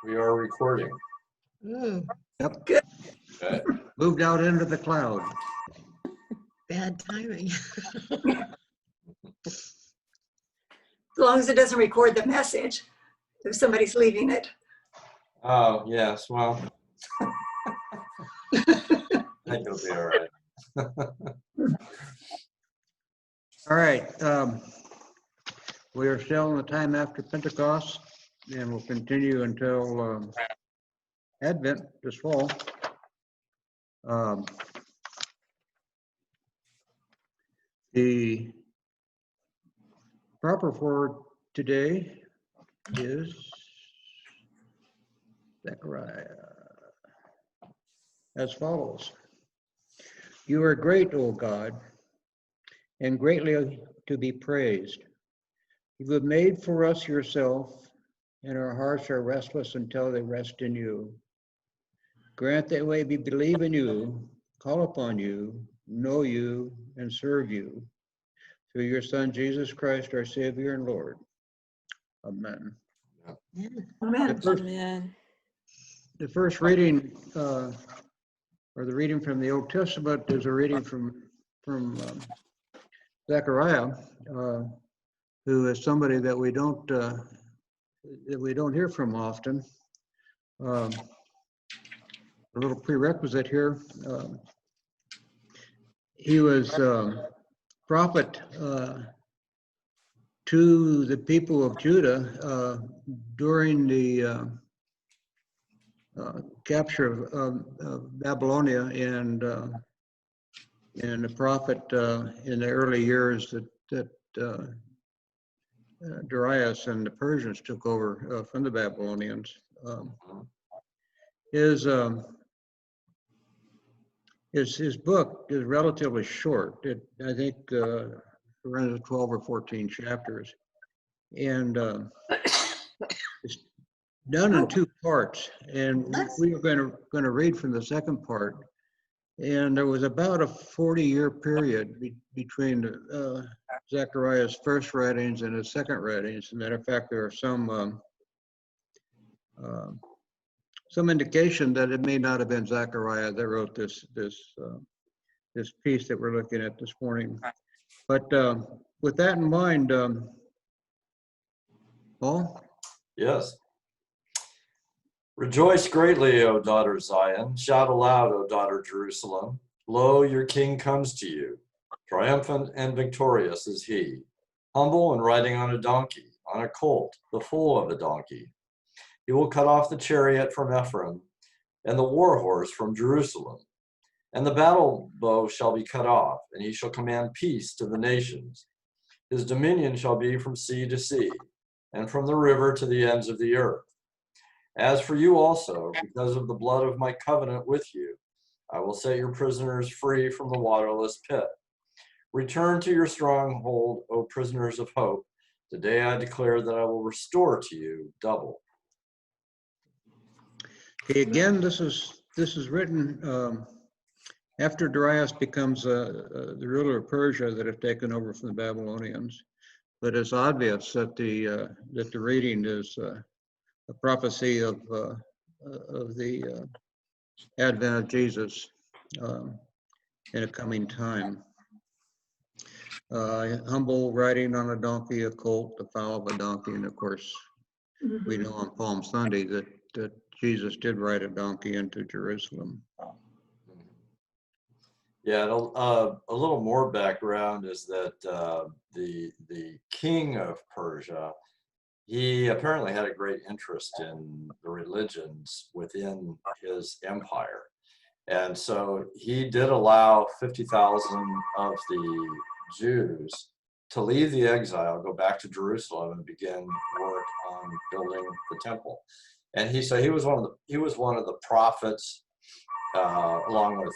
We are recording. Yep. Good. Okay. Moved out into the cloud. Bad timing. As long as it doesn't record the message, if somebody's leaving it. Oh, yes, well. I think it'll be all right. All right. We are still in the time after Pentecost, and we'll continue until Advent this fall. The proper for today is Zechariah as follows. You are great, O God, and greatly to be praised. You have made for us yourself, and our hearts are restless until they rest in you. Grant that we believe in you, call upon you, know you, and serve you. Through your Son, Jesus Christ, our Savior and Lord. Amen. Amen. The first reading, or the reading from the Old Testament, is a reading from Zechariah, who is somebody that we don't hear from often. A little prerequisite here. He was prophet to the people of Judah during the capture of Babylonia, and the prophet in the early years that Darius and the Persians took over from the Babylonians. His book is relatively short. I think around 12 or 14 chapters, and it's done in two parts. And we are going to read from the second part. And there was about a 40-year period between Zechariah's first writings and his second writings. As a matter of fact, there are some indication that it may not have been Zechariah that wrote this piece that we're looking at this morning. But with that in mind, Paul? Yes. Rejoice greatly, O daughter Zion. Shout aloud, O daughter Jerusalem. Lo, your king comes to you. Triumphant and victorious is he. Humble and riding on a donkey, on a colt, the foal of a donkey. He will cut off the chariot from Ephraim, and the war horse from Jerusalem. And the battle bow shall be cut off, and he shall command peace to the nations. His dominion shall be from sea to sea, and from the river to the ends of the earth. As for you also, because of the blood of my covenant with you, I will set your prisoners free from the waterless pit. Return to your stronghold, O prisoners of hope. Today I declare that I will restore to you double. Okay, again, this is written after Darius becomes the ruler of Persia that have taken over from the Babylonians. But it's obvious that the reading is a prophecy of the advent of Jesus in a coming time. Humble riding on a donkey, a colt, the foal of a donkey, and of course, we know on Palm Sunday that Jesus did ride a donkey into Jerusalem. Yeah, a little more background is that the king of Persia, he apparently had a great interest in the religions within his empire. And so he did allow 50,000 of the Jews to leave the exile, go back to Jerusalem, and begin work on building the temple. And he was one of the prophets, along with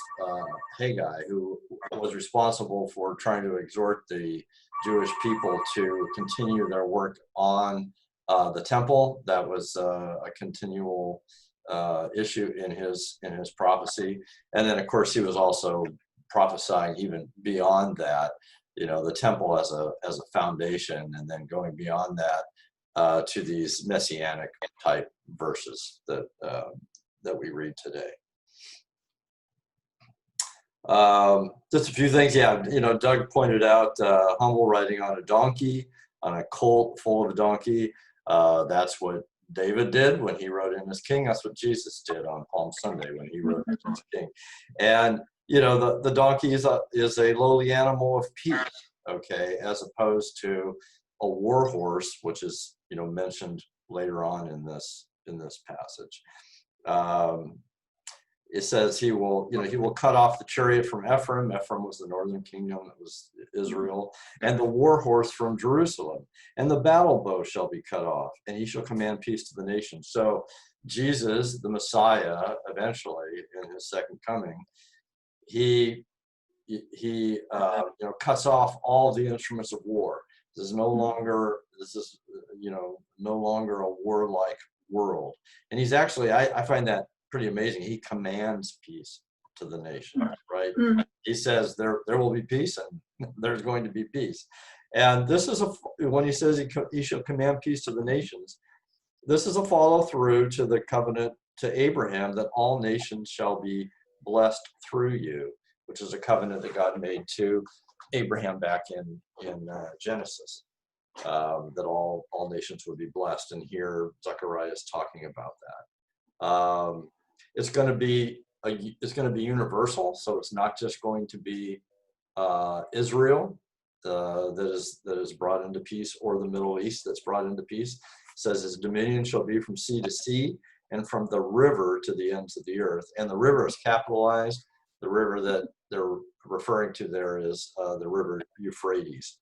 Haggai, who was responsible for trying to exhort the Jewish people to continue their work on the temple. That was a continual issue in his prophecy. And then, of course, he was also prophesying even beyond that, the temple as a foundation, and then going beyond that, to these messianic type verses that we read today. Just a few things. Yeah, Doug pointed out humble riding on a donkey, on a colt full of a donkey. That's what David did when he rode in as king. That's what Jesus did on Palm Sunday when he rode in as king. And the donkey is a lowly animal of peace, okay, as opposed to a war horse, which is mentioned later on in this passage. It says he will cut off the chariot from Ephraim. Ephraim was the northern kingdom, that was Israel, and the war horse from Jerusalem. And the battle bow shall be cut off, and he shall command peace to the nations. So Jesus, the Messiah, eventually in his second coming, he cuts off all the instruments of war. This is no longer a warlike world. And he's actually, I find that pretty amazing. He commands peace to the nation, right? Mm-hmm. He says there will be peace, and there's going to be peace. And this is when he says he shall command peace to the nations, this is a follow through to the covenant to Abraham that all nations shall be blessed through you, which is a covenant that God made to Abraham back in Genesis, that all nations would be blessed. And here Zechariah is talking about that. It's going to be universal, so it's not just going to be Israel that is brought into peace, or the Middle East that's brought into peace. It says his dominion shall be from sea to sea, and from the river to the ends of the earth. And the river is capitalized. The river that they're referring to there is the river Euphrates,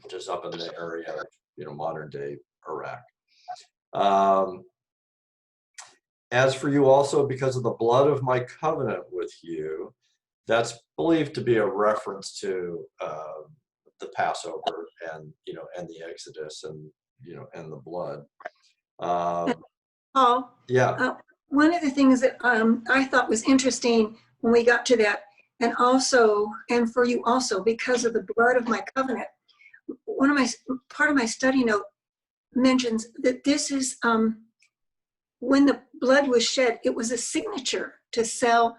which is up in the area of modern day Iraq. As for you also, because of the blood of my covenant with you, that's believed to be a reference to the Passover and the Exodus and the blood. Paul, Yeah. One of the things that I thought was interesting when we got to that, and for you also, because of the blood of my covenant, part of my study note mentions that this is when the blood was shed, it was a signature to seal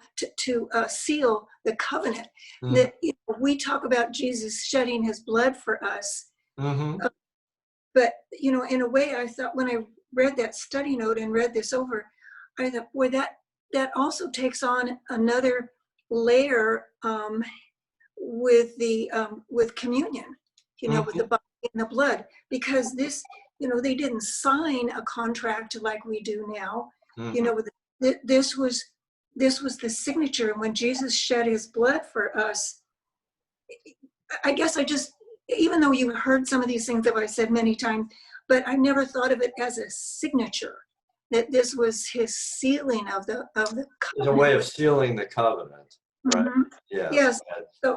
the covenant. That we talk about Jesus shedding his blood for us, but in a way, I thought when I read that study note and read this over, I thought, boy, that also takes on another layer with communion, with the body and the blood, because this, they didn't sign a contract like we do now. This was the signature. And when Jesus shed his blood for us, I guess even though you heard some of these things that I've said many times, but I never thought of it as a signature, that this was his sealing of the covenant. It's a way of sealing the covenant, right? Yes. So,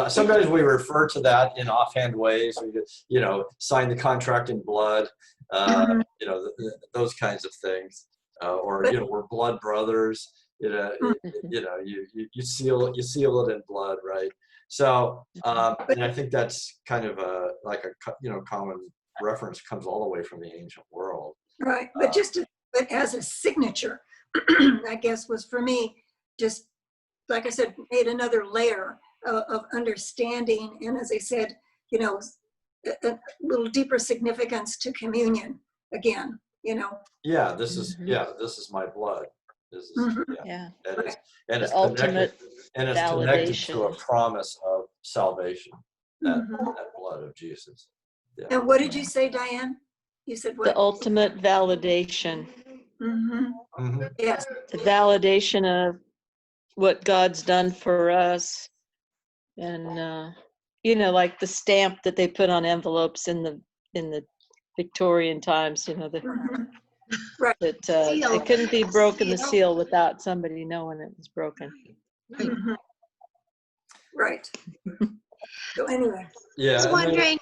sometimes we refer to that in offhand ways. We just, sign the contract in blood, those kinds of things, or we're blood brothers. You seal it in blood, right? So, and I think that's kind of a common reference, comes all the way from the ancient world, right? But but as a signature, I guess was for me just, like I said, made another layer of understanding, and as I said, a little deeper significance to communion again. Yeah, this is my blood. This is and it's connected to a promise of salvation. That blood of Jesus. Yeah. And what did you say, Diane? You said what? The ultimate validation. Yes. The validation of what God's done for us, and like the stamp that they put on envelopes in the Victorian times. Right. That it couldn't be broken, the seal, without somebody knowing it was broken. Right. So anyway. Yeah. I was wondering,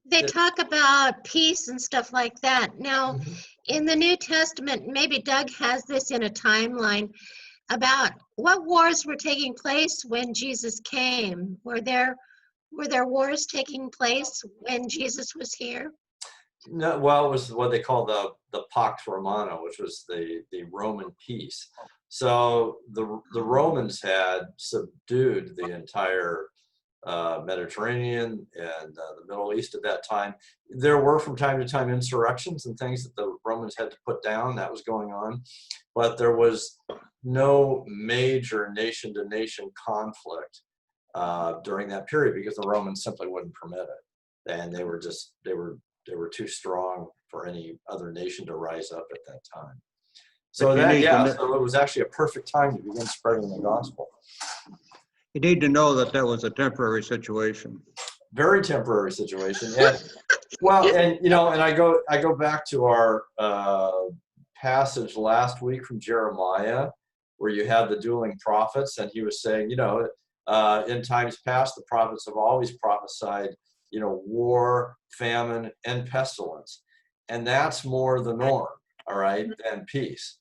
they talk about peace and stuff like that. Now, in the New Testament, maybe Doug has this in a timeline about what wars were taking place when Jesus came. Were there wars taking place when Jesus was here? No, well, it was what they call the Pax Romana, which was the Roman peace. So the Romans had subdued the entire Mediterranean and the Middle East at that time. There were from time to time insurrections and things that the Romans had to put down. That was going on, but there was no major nation-to-nation conflict during that period because the Romans simply wouldn't permit it, and they were too strong for any other nation to rise up at that time. So so it was actually a perfect time to begin spreading the gospel. You need to know that that was a temporary situation. Very temporary situation, and well, and and I go back to our passage last week from Jeremiah, where you have the dueling prophets, and he was saying, in times past, the prophets have always prophesied, war, famine, and pestilence, and that's more the norm, all right, than peace.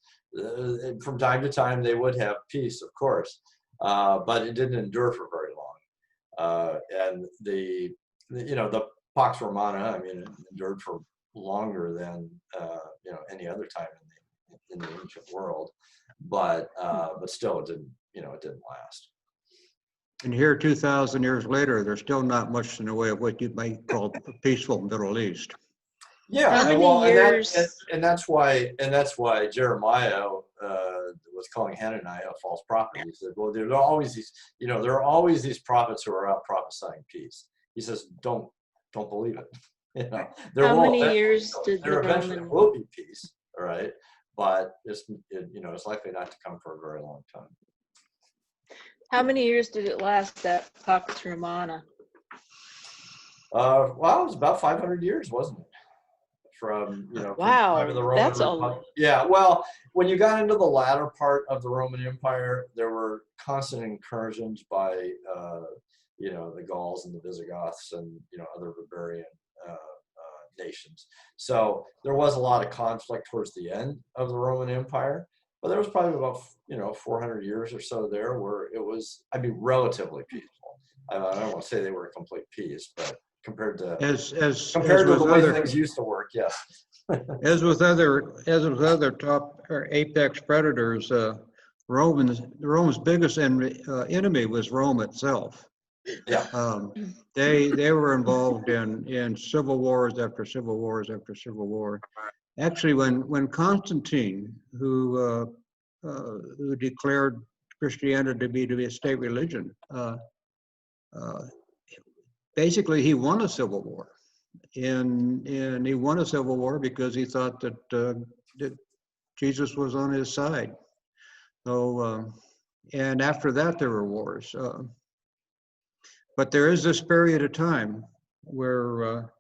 From time to time, they would have peace, of course, but it didn't endure for very long. And the Pax Romana, I mean, it endured for longer than any other time in the ancient world, but still, it didn't last. And here, 2,000 years later, there's still not much in the way of what you might call a peaceful Middle East. Yeah, How many years? And that's why Jeremiah was calling Hananiah a false prophet. He said, "Well, there are always these prophets who are out prophesying peace." He says, "Don't believe it." How many years did the eventually Roman? will be peace, all right, but it's likely not to come for a very long time. How many years did it last, that Pax Romana? Well, it was about 500 years, wasn't it? From from the time of the Roman that's Republic. Yeah, well, when you got into the latter part of the Roman Empire, there were constant incursions by the Gauls and the Visigoths and other barbarian nations. So there was a lot of conflict towards the end of the Roman Empire, but there was probably about 400 years or so there where it was, relatively peaceful. I don't want to say they were a complete peace, but compared to the way things used to work, yes. As with other top or apex predators, the Romans' biggest enemy was Rome itself. Yeah. They were involved in civil wars after civil wars after civil war. Actually, when Constantine, who declared Christianity to be a state religion, basically he won a civil war, and he won a civil war because he thought that Jesus was on his side. So, and after that there were wars. But there is this period of time where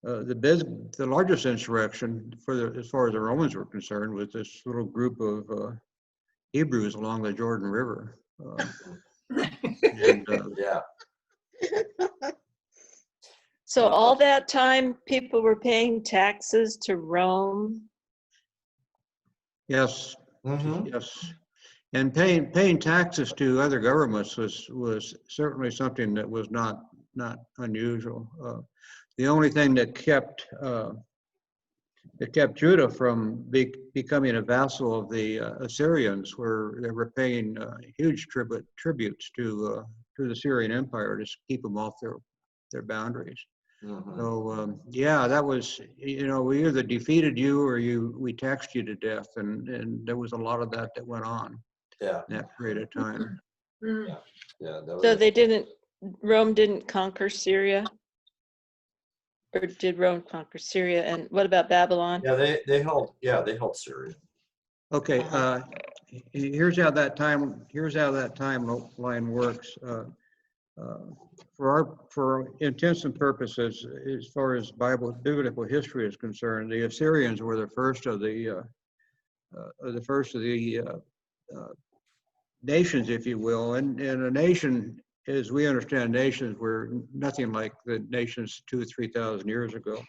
the largest insurrection as far as the Romans were concerned was this little group of Hebrews along the Jordan River. Yeah. So all that time, people were paying taxes to Rome. Yes. Mm-hmm. Yes. And paying taxes to other governments was certainly something that was not unusual. The only thing that kept Judah from becoming a vassal of the Assyrians they were paying huge tributes to the Syrian Empire to keep them off their boundaries. Mm-hmm. So that was, we either defeated you or we taxed you to death, and there was a lot of that went on. Yeah. In that period of time. Yeah. So Rome didn't conquer Syria? Or did Rome conquer Syria? And what about Babylon? Yeah, they held Syria. Okay, here's how that timeline works. For intents and purposes, as far as biblical history is concerned, the Assyrians were the first of the nations, if you will, and a nation, as we understand nations, were nothing like the nations 2,000 or 3,000 years ago,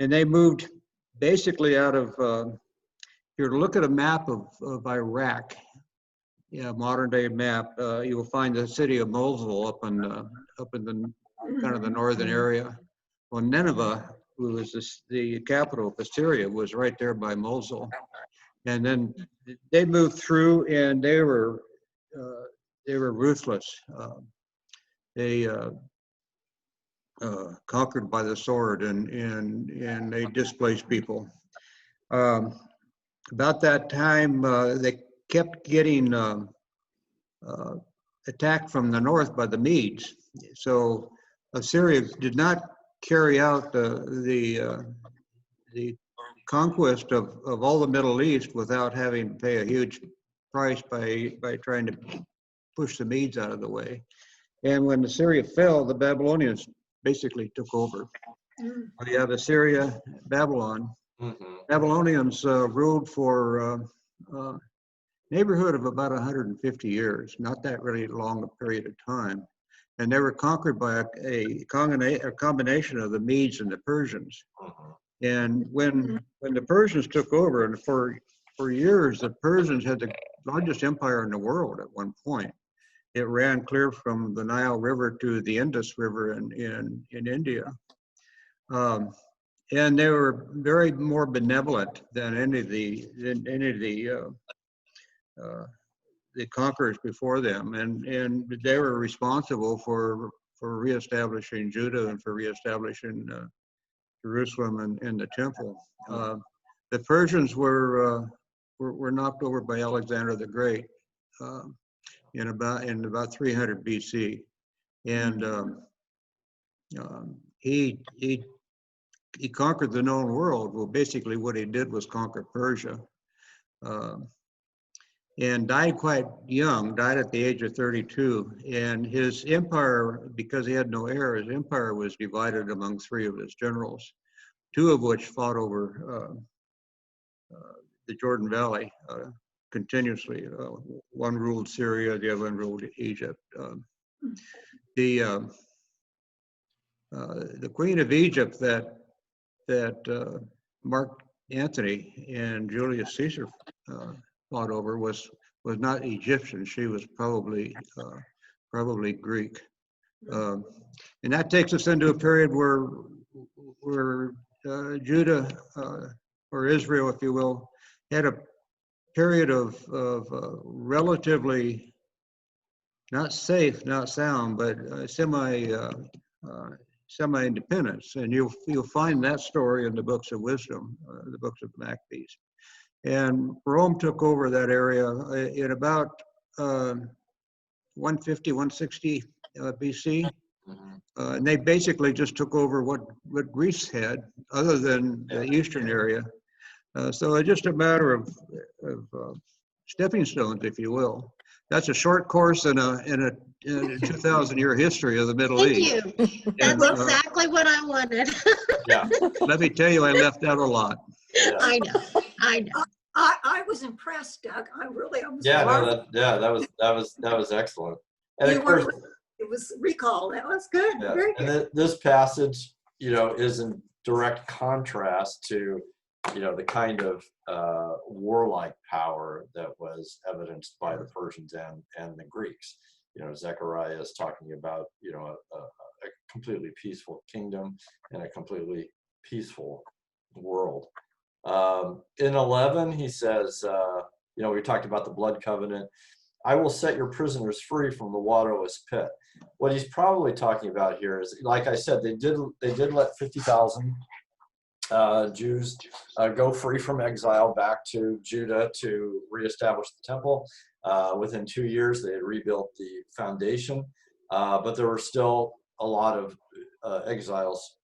and they moved basically out of. If you look at a map of Iraq, modern day map, you will find the city of Mosul up in the kind of the northern area. Well, Nineveh the capital of Assyria, was right there by Mosul. And then they moved through, and they were ruthless. They conquered by the sword, and they displaced people. About that time, they kept getting attacked from the north by the Medes. So Assyria did not carry out the conquest of all the Middle East without having to pay a huge price by trying to push the Medes out of the way. And when Assyria fell, the Babylonians basically took over. You have Assyria, Babylon. Babylonians ruled for neighborhood of about 150 years, not that really long a period of time. And they were conquered by a combination of the Medes and the Persians. And when the Persians took over, and for years, the Persians had the largest empire in the world at one point. It ran clear from the Nile River to the Indus River in India. And they were very more benevolent than any of the conquerors before them, and they were responsible for reestablishing Judah and for reestablishing Jerusalem and the temple. The Persians were knocked over by Alexander the Great in about 300 BC, and he conquered the known world. Well, basically what he did was conquer Persia, and died quite young, died at the age of 32. And his empire, because he had no heir, his empire was divided among three of his generals, two of which fought over the Jordan Valley continuously. One ruled Syria, the other one ruled Egypt. The Queen of Egypt that Mark Antony and Julius Caesar fought over was not Egyptian. She was probably Greek, and that takes us into a period where Judah, or Israel, if you will, had a period of relatively not safe, not sound, but semi-independence, and you'll find that story in the books of wisdom, the books of Maccabees. And Rome took over that area in about 150, 160 BC. And they basically just took over what Greece had, other than the eastern area. So it's just a matter of stepping stones, if you will. That's a short course in a 2,000-year history of the Middle East. Thank you. That's exactly what I wanted. Yeah. Let me tell you, I left out a lot. Yeah. I know. I was impressed, Doug. I was. Yeah, no, that was excellent. And of course, it was recall. That was good. yeah. Very good. And this passage, is in direct contrast to, the kind of warlike power that was evidenced by the Persians and the Greeks. Zechariah is talking about, a completely peaceful kingdom and a completely peaceful world. In 11, he says, we talked about the blood covenant. I will set your prisoners free from the waterless pit. What he's probably talking about here is, like I said, they did let 50,000 Jews go free from exile back to Judah to reestablish the temple. Within 2 years, they had rebuilt the foundation, but there were still a lot of exiles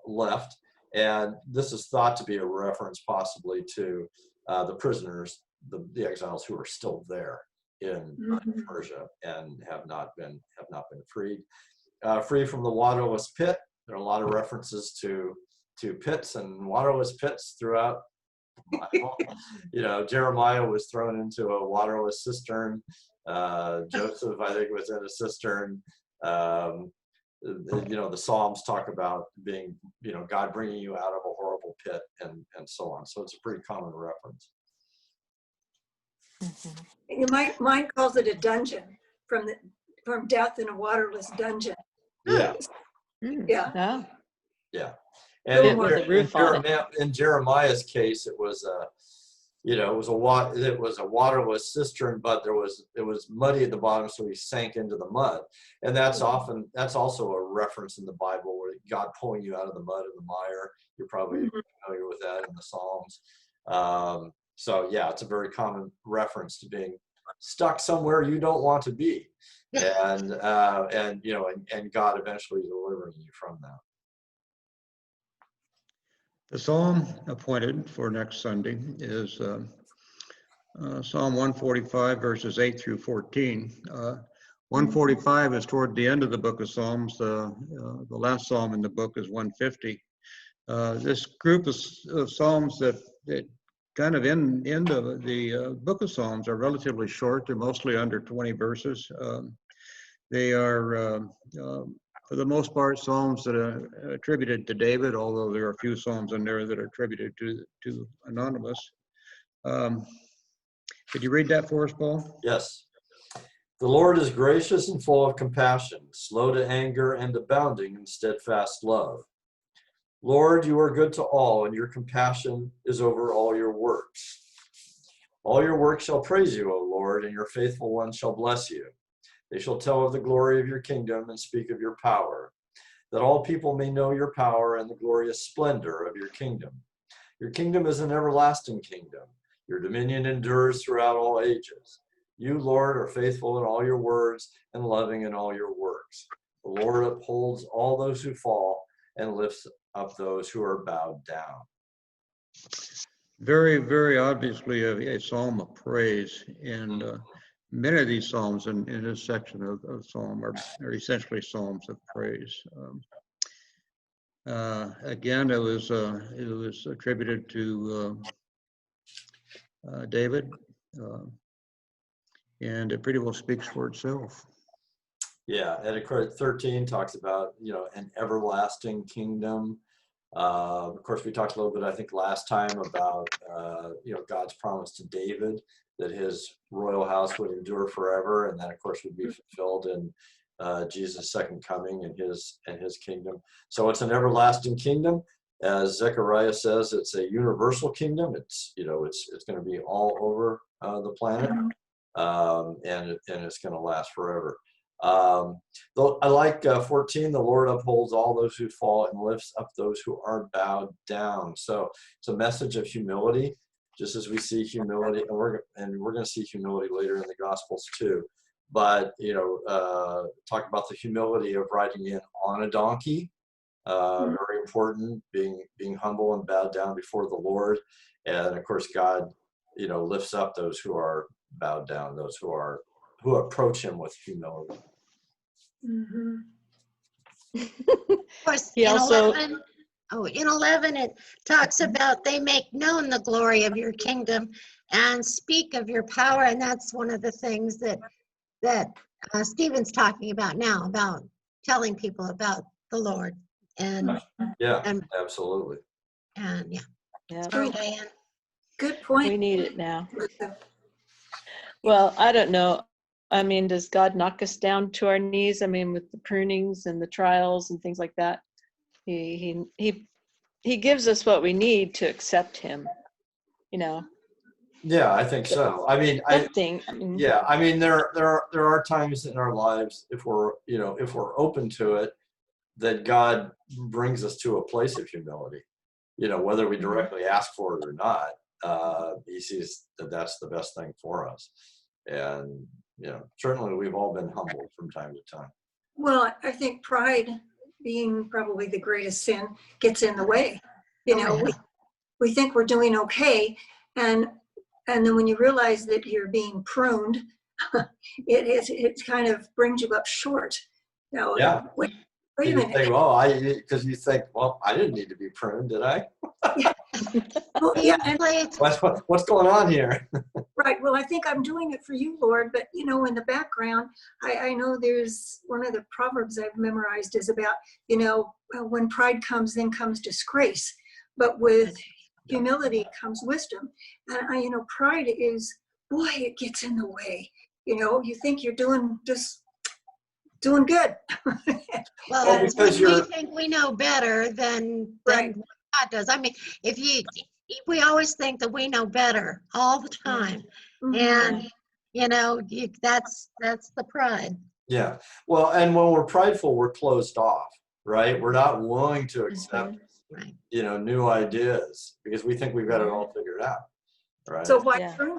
left. And this is thought to be a reference possibly to the prisoners, the exiles who are still there in Persia and have not been freed. Free from the waterless pit. There are a lot of references to pits and waterless pits throughout the Bible. Jeremiah was thrown into a waterless cistern. Joseph, I think, was in a cistern. The Psalms talk about being, God bringing you out of a horrible pit and so on. So it's a pretty common reference. Mine calls it a dungeon, from death in a waterless dungeon. Yeah. Yeah. Oh. Yeah. And Little in, more. with a roof on it. In Jeremiah's case, it was it was a waterless cistern, but it was muddy at the bottom, so he sank into the mud. And that's also a reference in the Bible where God pulling you out of the mud and the mire. You're probably familiar with that in the Psalms. So yeah, it's a very common reference to being stuck somewhere you don't want to be, and God eventually delivering you from that. The psalm appointed for next Sunday is Psalm 145, verses 8 through 14. 145 is toward the end of the book of Psalms. The last psalm in the book is 150. This group of psalms that kind of end of the book of Psalms are relatively short. They're mostly under 20 verses. They are, for the most part, psalms that are attributed to David, although there are a few psalms in there that are attributed to anonymous. Could you read that for us, Paul? Yes. The Lord is gracious and full of compassion, slow to anger and abounding in steadfast love. Lord, you are good to all, and your compassion is over all your works. All your works shall praise you, O Lord, and your faithful ones shall bless you. They shall tell of the glory of your kingdom and speak of your power, that all people may know your power and the glorious splendor of your kingdom. Your kingdom is an everlasting kingdom. Your dominion endures throughout all ages. You, Lord, are faithful in all your words and loving in all your works. The Lord upholds all those who fall and lifts up those who are bowed down. Very, very obviously a psalm of praise. And many of these psalms in this section of psalm are essentially psalms of praise. Again, it was attributed to David, and it pretty well speaks for itself. Yeah, and 13 talks about, an everlasting kingdom. Of course, we talked a little bit, I think, last time about, God's promise to David that his royal house would endure forever, and that, of course, would be fulfilled in Jesus' second coming and his kingdom. So it's an everlasting kingdom. As Zechariah says, it's a universal kingdom. It's going to be all over the planet, and it's going to last forever. Though I like 14, the Lord upholds all those who fall and lifts up those who are bowed down. So it's a message of humility, just as we see humility, and we're going to see humility later in the Gospels too. But talk about the humility of riding in on a donkey. Very important, being humble and bowed down before the Lord, and of course God, lifts up those who are bowed down, those who approach him with humility. Of course, He in also- 11, it talks about they make known the glory of your kingdom and speak of your power, and that's one of the things that Stephen's talking about now, about telling people about the Lord. And Yeah, and absolutely. and yeah, Yeah, sorry, Diane. Good point. we need it now. Well, I don't know. I mean, does God knock us down to our knees? I mean, with the prunings and the trials and things like that, he gives us what we need to accept him. Yeah, I think so. I mean, there are times in our lives, if we're open to it, that God brings us to a place of humility. Whether we directly ask for it or not, he sees that that's the best thing for us. And certainly we've all been humbled from time to time. Well, I think pride, being probably the greatest sin, gets in the way. We think we're doing okay, and then when you realize that you're being pruned, it kind of brings you up short. Yeah. Wait a minute. Because you think, well, I didn't need to be pruned, did I? Well, yeah, and What's going on here? right. Well, I think I'm doing it for you, Lord. But in the background, I know there's one of the proverbs I've memorized is about, when pride comes, then comes disgrace. But with humility comes wisdom. And pride is, boy, it gets in the way. You think you're doing just doing good. Well, because when we you're- think we know better than Right. what God does. I mean, we always think that we know better all the time. Mhm. And, that's the pride. Yeah. Well, and when we're prideful, we're closed off, right? We're not willing to accept, Right. new ideas because we think we've got it all figured out, right? So why Yeah. prune?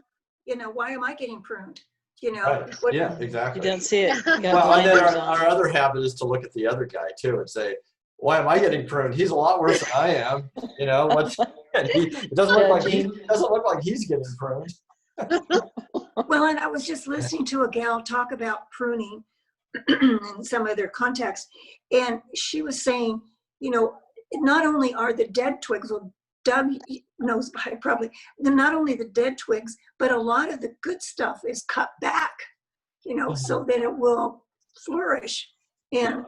Why am I getting pruned? Right. What- Yeah, You exactly. don't see it. You got Well, and then blinders our on. other habit is to look at the other guy too and say, why am I getting pruned? He's a lot worse than I am. It doesn't look like he's getting pruned. Well, and I was just listening to a gal talk about pruning in some of their contexts, and she was saying, not only are the dead twigs, well, Doug knows by probably, not only the dead twigs, but a lot of the good stuff is cut back, so that it will flourish. And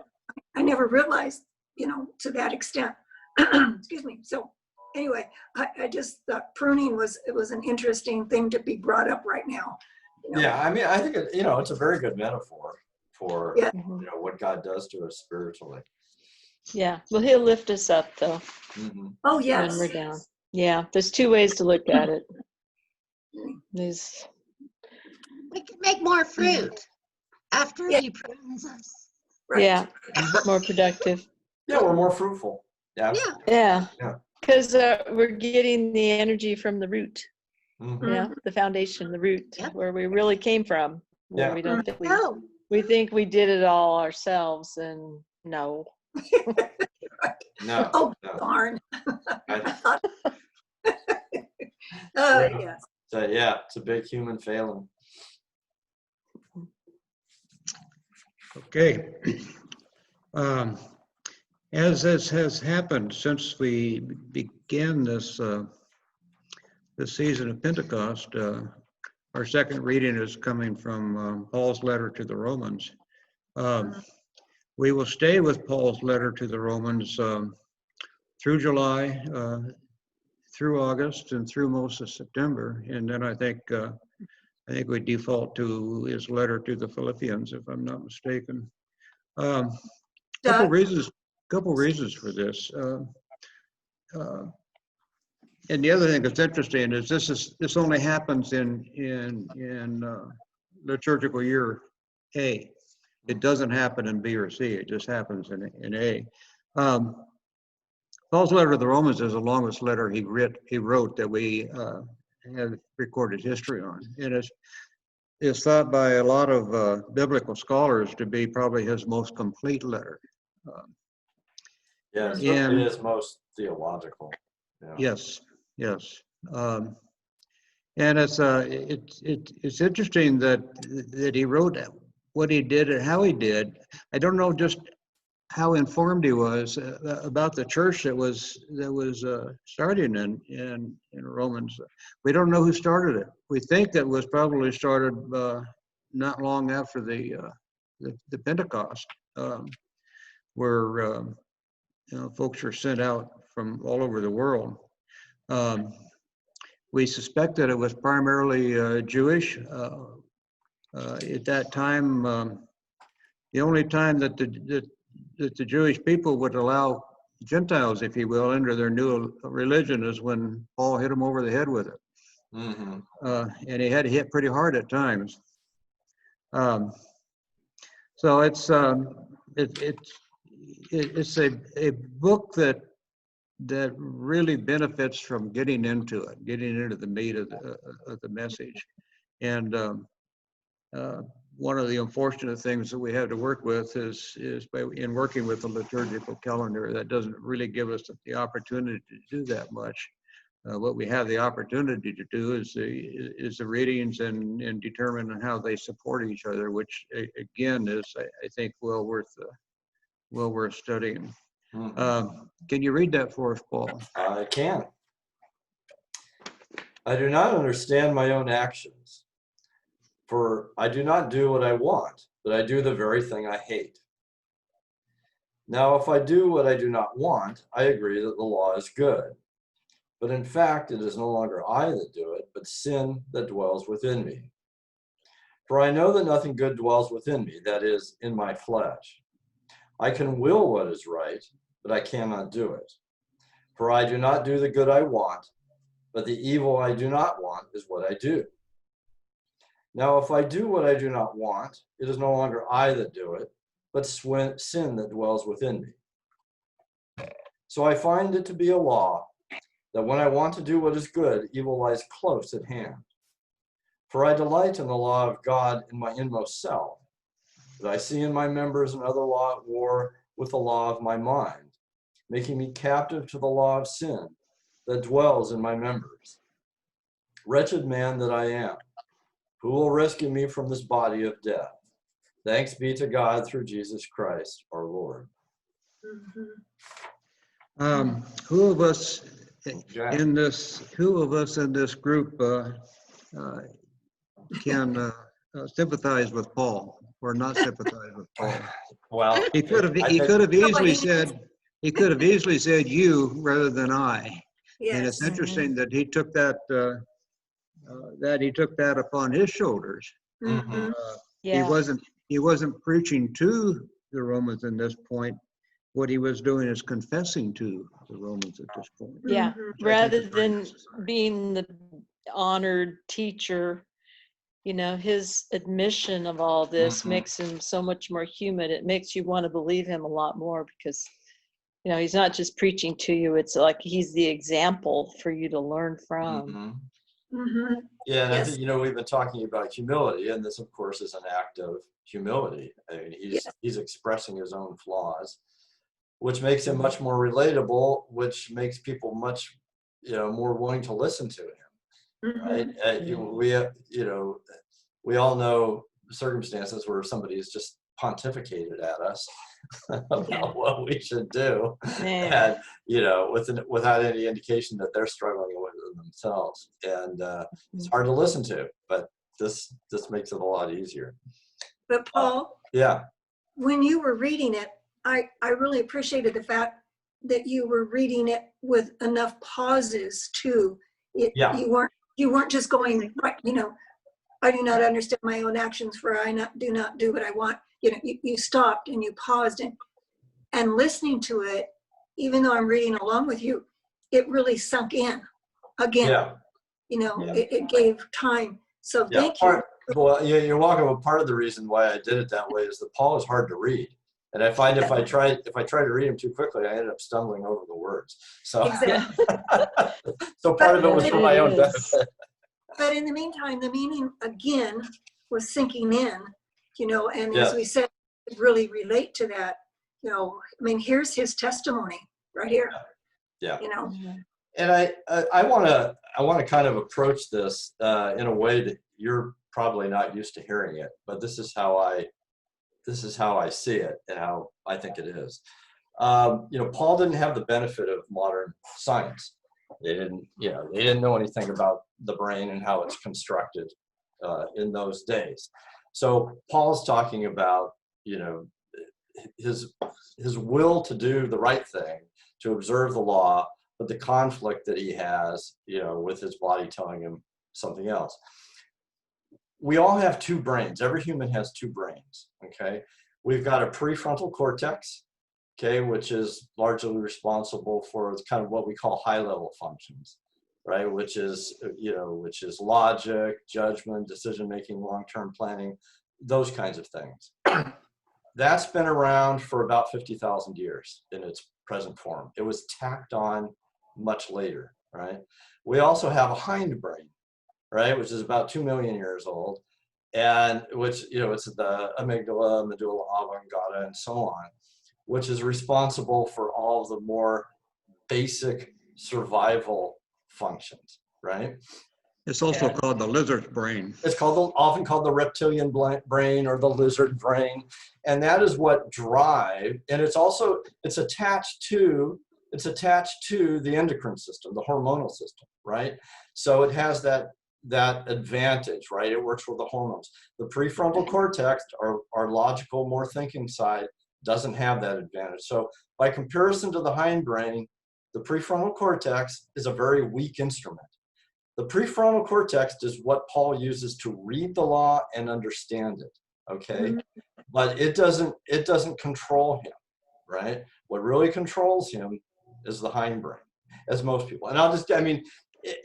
I never realized, to that extent. Excuse me. So anyway, I just thought pruning was an interesting thing to be brought up right now. Yeah, I mean, I think it's a very good metaphor for Yeah. Mhm. what God does to us spiritually. Yeah. Well, he'll lift us up though Mhm. Oh when yes. we're down. Yeah. There's two ways to look at it. There's We can make more fruit after Yeah. he prunes us. Right. yeah, more productive. Yeah, we're more fruitful. Yeah. Yeah. Yeah. Yeah. Because we're getting the energy from the root, Mhm. the foundation, the root, Yep. where we really came from. Where Yeah. we don't think No. we think we did it all ourselves, and no. No. Oh no. darn. I- I thought. Yeah. Yes. So yeah, it's a big human failing. Okay. As this has happened since we began this season of Pentecost, our second reading is coming from Paul's letter to the Romans. We will stay with Paul's letter to the Romans through July, through August, and through most of September, and then I think we default to his letter to the Philippians, if I'm not mistaken. Couple reasons for this. And the other thing that's interesting is this only happens in liturgical year A. It doesn't happen in B or C. It just happens in A. Paul's letter to the Romans is the longest letter he wrote that we have recorded history on, and it's thought by a lot of biblical scholars to be probably his most complete letter. Yeah, it And- is most theological. Yeah. Yes. And it's interesting that he wrote what he did and how he did. I don't know just how informed he was about the church that was starting in Romans. We don't know who started it. We think it was probably started not long after the Pentecost, where folks are sent out from all over the world. We suspect that it was primarily Jewish. At that time, the only time that the Jewish people would allow Gentiles, if you will, into their new religion is when Paul hit them over the head with it. Mm-hmm. And he had to hit pretty hard at times. So it's a book that really benefits from getting into the meat of the message. And one of the unfortunate things that we have to work with is in working with the liturgical calendar, that doesn't really give us the opportunity to do that much. What we have the opportunity to do is the readings and determine how they support each other, which again is, I think, well worth studying. Mm-hmm. Can you read that for us, Paul? I can. I do not understand my own actions, for I do not do what I want, but I do the very thing I hate. Now, if I do what I do not want, I agree that the law is good. But in fact, it is no longer I that do it, but sin that dwells within me. For I know that nothing good dwells within me, that is, in my flesh. I can will what is right, but I cannot do it. For I do not do the good I want, but the evil I do not want is what I do. Now, if I do what I do not want, it is no longer I that do it, but sin that dwells within me. So I find it to be a law that when I want to do what is good, evil lies close at hand. For I delight in the law of God in my inmost self, but I see in my members another law at war with the law of my mind, making me captive to the law of sin that dwells in my members. Wretched man that I am, who will rescue me from this body of death? Thanks be to God through Jesus Christ, our Lord. Who of us in this group can sympathize with Paul or not sympathize with Paul? Well, He could have easily said you rather than I. And it's Yes. interesting that he took that upon his shoulders. Mhm. He wasn't preaching to the Romans in this point. What he was doing is confessing to the Romans at this point. Yeah, Mhm. which I think rather is very than necessary. being the honored teacher, his admission of all this Mhm. makes him so much more human. It makes you want to believe him a lot more because, he's not just preaching to you. It's like he's the example for you to learn from. Mhm. Mhm. Yeah, and I Yes. think, we've been talking about humility, and this, of course, is an act of humility. I mean, Yes. he's expressing his own flaws, which makes him much more relatable, which makes people much, more willing to listen to him, right? Mhm. We all know circumstances where somebody has just pontificated at us about what we should do, Yeah. and without any indication that they're struggling with it themselves, and it's hard to listen to. But this makes it a lot easier. But Paul, Yeah, when you were reading it, I really appreciated the fact that you were reading it with enough pauses too. Yeah. You weren't just going right, I do not understand my own actions, for I do not do what I want. You stopped and you paused and listening to it, even though I'm reading along with you, it really sunk in again. yeah, It gave time. So yeah. thank you. Well, yeah, you're welcome. But part of the reason why I did it that way is that Paul is hard to read, and I find if I try to read him too quickly, I end up stumbling over the words. So, Exactly. so part of it was Yeah, for my it own is. benefit. But in the meantime, the meaning again was sinking in, and as Yes. we said, really relate to that. Here's his testimony right here. Yeah. Mhm. And I want to kind of approach this in a way that you're probably not used to hearing it, but this is how I see it and how I think it is. Paul didn't have the benefit of modern science. They didn't know anything about the brain and how it's constructed in those days. So Paul's talking about, his will to do the right thing, to observe the law, but the conflict that he has, with his body telling him something else. We all have two brains. Every human has two brains, okay? We've got a prefrontal cortex, okay, which is largely responsible for kind of what we call high-level functions, right? Which is logic, judgment, decision-making, long-term planning, those kinds of things. That's been around for about 50,000 years in its present form. It was tacked on much later, right? We also have a hindbrain, right, which is about 2 million years old, and which, it's the amygdala, medulla oblongata, and so on, which is responsible for all of the more basic survival functions, right? It's also called the lizard's brain. It's often called the reptilian brain or the lizard brain, and that is what drive. And it's attached to the endocrine system, the hormonal system, right? So it has that advantage, right? It works with the hormones. The prefrontal cortex, our logical, more thinking side, doesn't have that advantage. So by comparison to the hindbrain, the prefrontal cortex is a very weak instrument. The prefrontal cortex is what Paul uses to read the law and understand it, okay? But it doesn't control him, right? What really controls him is the hindbrain, as most people. And I mean,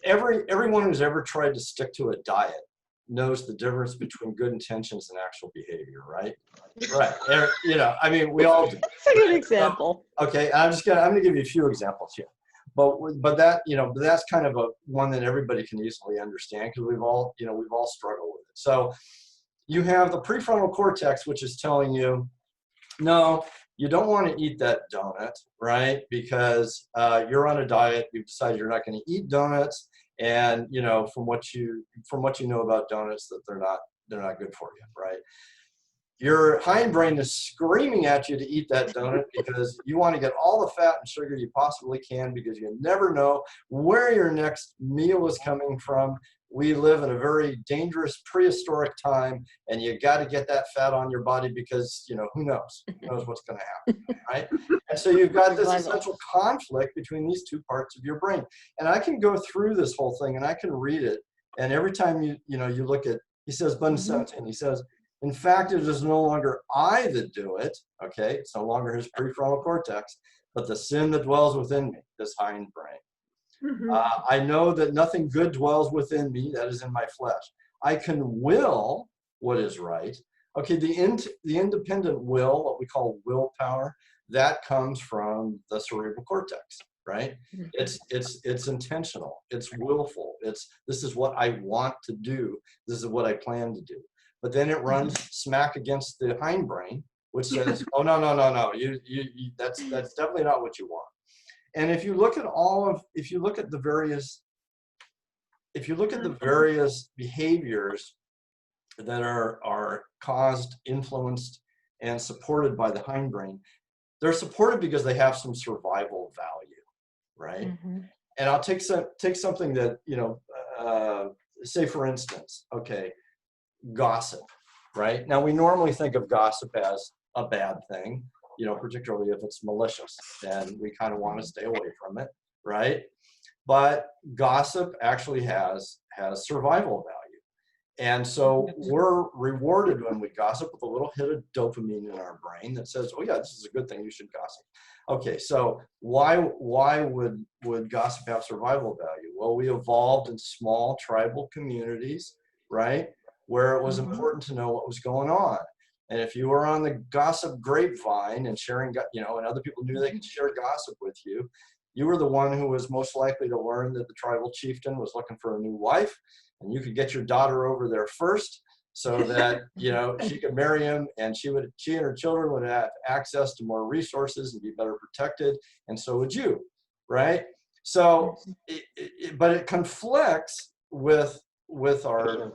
everyone who's ever tried to stick to a diet knows the difference between good intentions and actual behavior, right? Right. You know, I mean, we all do. That's a good example. Okay, I'm gonna give you a few examples here, but that, you know, but that's kind of a one that everybody can easily understand, because we've all struggled with it. So you have the prefrontal cortex, which is telling you, no, you don't want to eat that donut, right? Because you're on a diet. You've decided you're not going to eat donuts, and you know, from what you know about donuts, that they're not good for you, right? Your hindbrain is screaming at you to eat that donut because you want to get all the fat and sugar you possibly can, because you never know where your next meal is coming from. We live in a very dangerous prehistoric time, and you got to get that fat on your body because, you know, who knows what's going to happen, right? And so you've got this essential conflict between these two parts of your brain. And I can go through this whole thing and I can read it. And every time you look at, he says, button 17, he says, in fact, it is no longer I that do it, okay? It's no longer his prefrontal cortex, but the sin that dwells within me, this hindbrain. I know that nothing good dwells within me, that is in my flesh. I can will what is right. Okay, the independent will, what we call willpower, that comes from the cerebral cortex, right? It's intentional, it's willful, this is what I want to do, this is what I plan to do. But then it runs smack against the hindbrain, which says, oh, no, that's definitely not what you want. And if you look at the various behaviors that are caused, influenced, and supported by the hindbrain, they're supported because they have some survival value, right? And I'll take something that, you know, say for instance, okay, gossip, right? Now we normally think of gossip as a bad thing, you know, particularly if it's malicious, and we kind of want to stay away from it, right? But gossip actually has survival value. And so we're rewarded when we gossip with a little hit of dopamine in our brain that says, oh yeah, this is a good thing, you should gossip. Okay, so why would gossip have survival value? Well, we evolved in small tribal communities, right, where it was important to know what was going on. And if you were on the gossip grapevine and sharing, you know, and other people knew they could share gossip with you, you were the one who was most likely to learn that the tribal chieftain was looking for a new wife, and you could get your daughter over there first so that, you know, she could marry him, and she and her children would have access to more resources and be better protected, and so would you, right? So, but it conflicts with our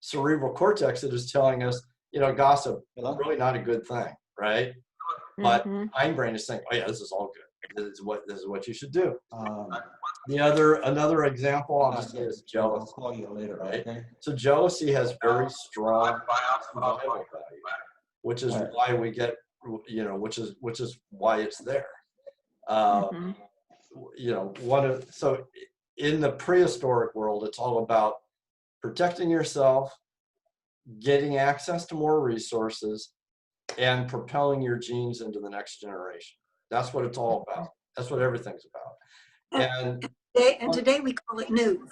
cerebral cortex that is telling us, you know, gossip is really not a good thing, right? But hindbrain is saying, oh yeah, this is all good. This is what you should do. Another example I'll just say is jealousy. I'll call you later, right? Okay? So jealousy has very strong survival value, which is why we get, you know, which is why it's there. You know, so in the prehistoric world, it's all about protecting yourself, getting access to more resources, and propelling your genes into the next generation. That's what it's all about. That's what everything's about. And today we call it news.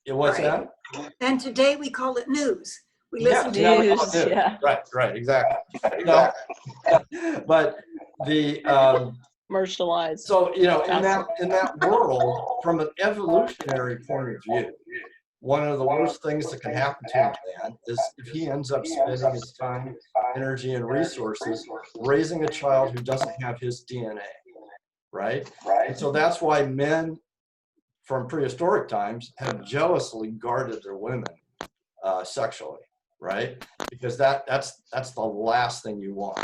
What's that? And today we call it news. We listen to news. Yeah. Right, exactly. No, but the commercialized. so, you know, in that world, from an evolutionary point of view, one of the worst things that can happen to a man is if he ends up spending his time, energy, and resources raising a child who doesn't have his DNA, right? And so that's why men from prehistoric times have jealously guarded their women sexually, right? Because that's the last thing you want.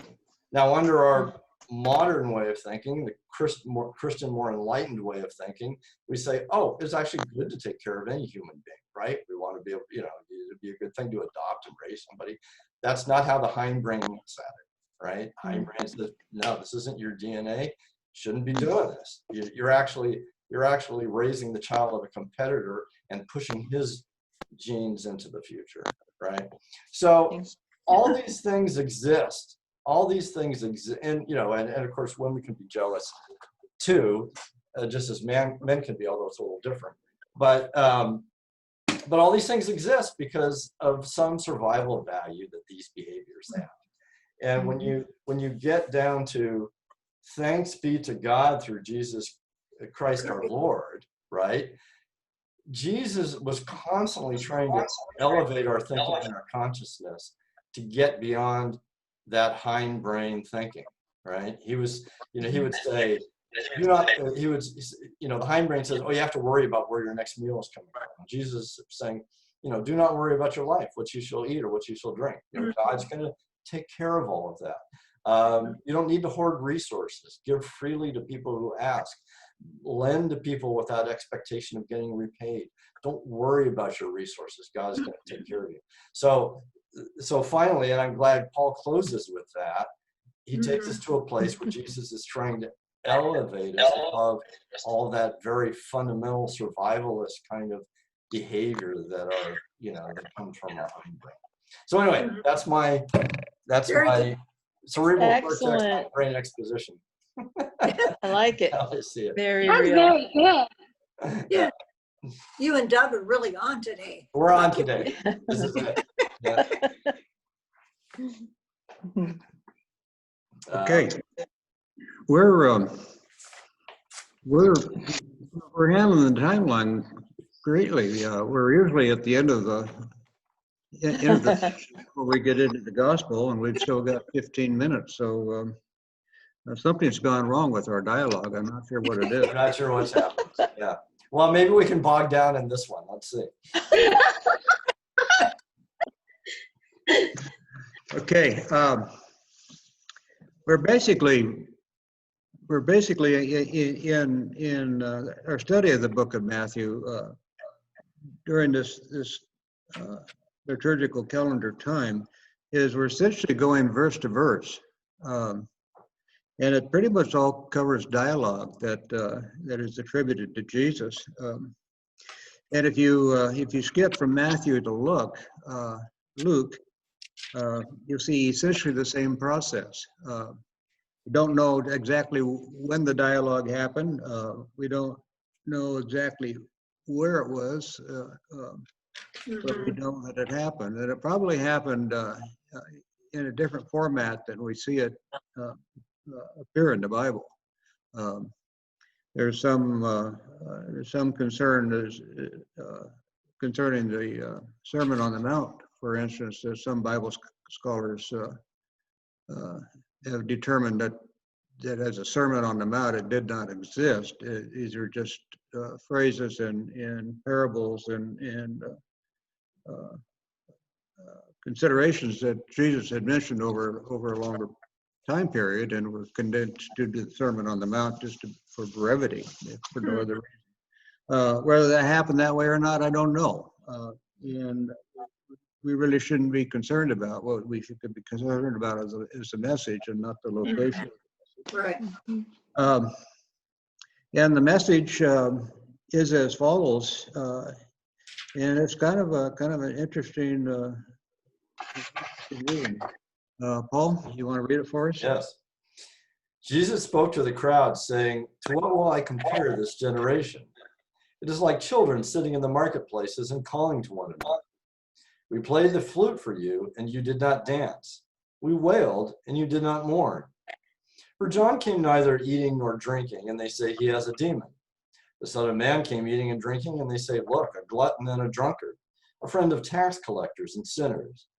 Now, under our modern way of thinking, the Christian, more enlightened way of thinking, we say, oh, it's actually good to take care of any human being, right? We want to be able, you know, it'd be a good thing to adopt and raise somebody. That's not how the hindbrain looks at it, right? Hindbrain says, no, this isn't your DNA. Shouldn't be doing this. You're actually raising the child of a competitor, and pushing his genes into the future, right? So all these things exist. All these things exist, and and of course, women can be jealous too, just as men can be, although it's a little different. But all these things exist because of some survival value that these behaviors have. And when you get down to thanks be to God through Jesus Christ our Lord, right? Jesus was constantly trying to elevate our thinking and our consciousness to get beyond that hindbrain thinking, right? He was, he would say, the hindbrain says, oh, you have to worry about where your next meal is coming from. Jesus is saying, do not worry about your life, what you shall eat or what you shall drink. God's going to take care of all of that. You don't need to hoard resources. Give freely to people who ask. Lend to people without expectation of getting repaid. Don't worry about your resources. God's going to take care of you. So finally, and I'm glad Paul closes with that, he takes us to a place where Jesus is trying to elevate us above all that very fundamental survivalist kind of behavior that are, that comes from our hindbrain. So anyway, that's my cerebral cortex brain exposition. I like it. I see it. Very That's real. very good. Yeah. You and Doug are really on today. We're on today. This is it. Yeah. Okay. We're handling the timeline greatly. We're usually at the end of the before we get into the gospel, and we've still got 15 minutes. So something's gone wrong with our dialogue. I'm not sure what it is. I'm not sure what's happened. Yeah. Well, maybe we can bog down in this one. Let's see. Okay. We're basically in our study of the book of Matthew during this liturgical calendar time. We're essentially going verse to verse. And it pretty much all covers dialogue that is attributed to Jesus. And if you skip from Matthew to Luke, you'll see essentially the same process. We don't know exactly when the dialogue happened. We don't know exactly where it was, but we know that it happened. And it probably happened in a different format than we see it appear in the Bible. There's some concern concerning the Sermon on the Mount. For instance, some Bible scholars have determined that as a Sermon on the Mount, it did not exist. These are just phrases and parables and considerations that Jesus had mentioned over a longer time period, and were condensed to the Sermon on the Mount just for brevity, for no other reason. Whether that happened that way or not, I don't know. And we really shouldn't be concerned about. What we should be concerned about is the message and not the location. Right. And the message is as follows, and it's kind of an interesting reading. Paul, you want to read it for us? Yes. Jesus spoke to the crowd, saying, "To what will I compare this generation? It is like children sitting in the marketplaces and calling to one another. We played the flute for you, and you did not dance. We wailed, and you did not mourn. For John came neither eating nor drinking, and they say he has a demon. The Son of Man came eating and drinking, and they say, look, a glutton and a drunkard, a friend of tax collectors and sinners.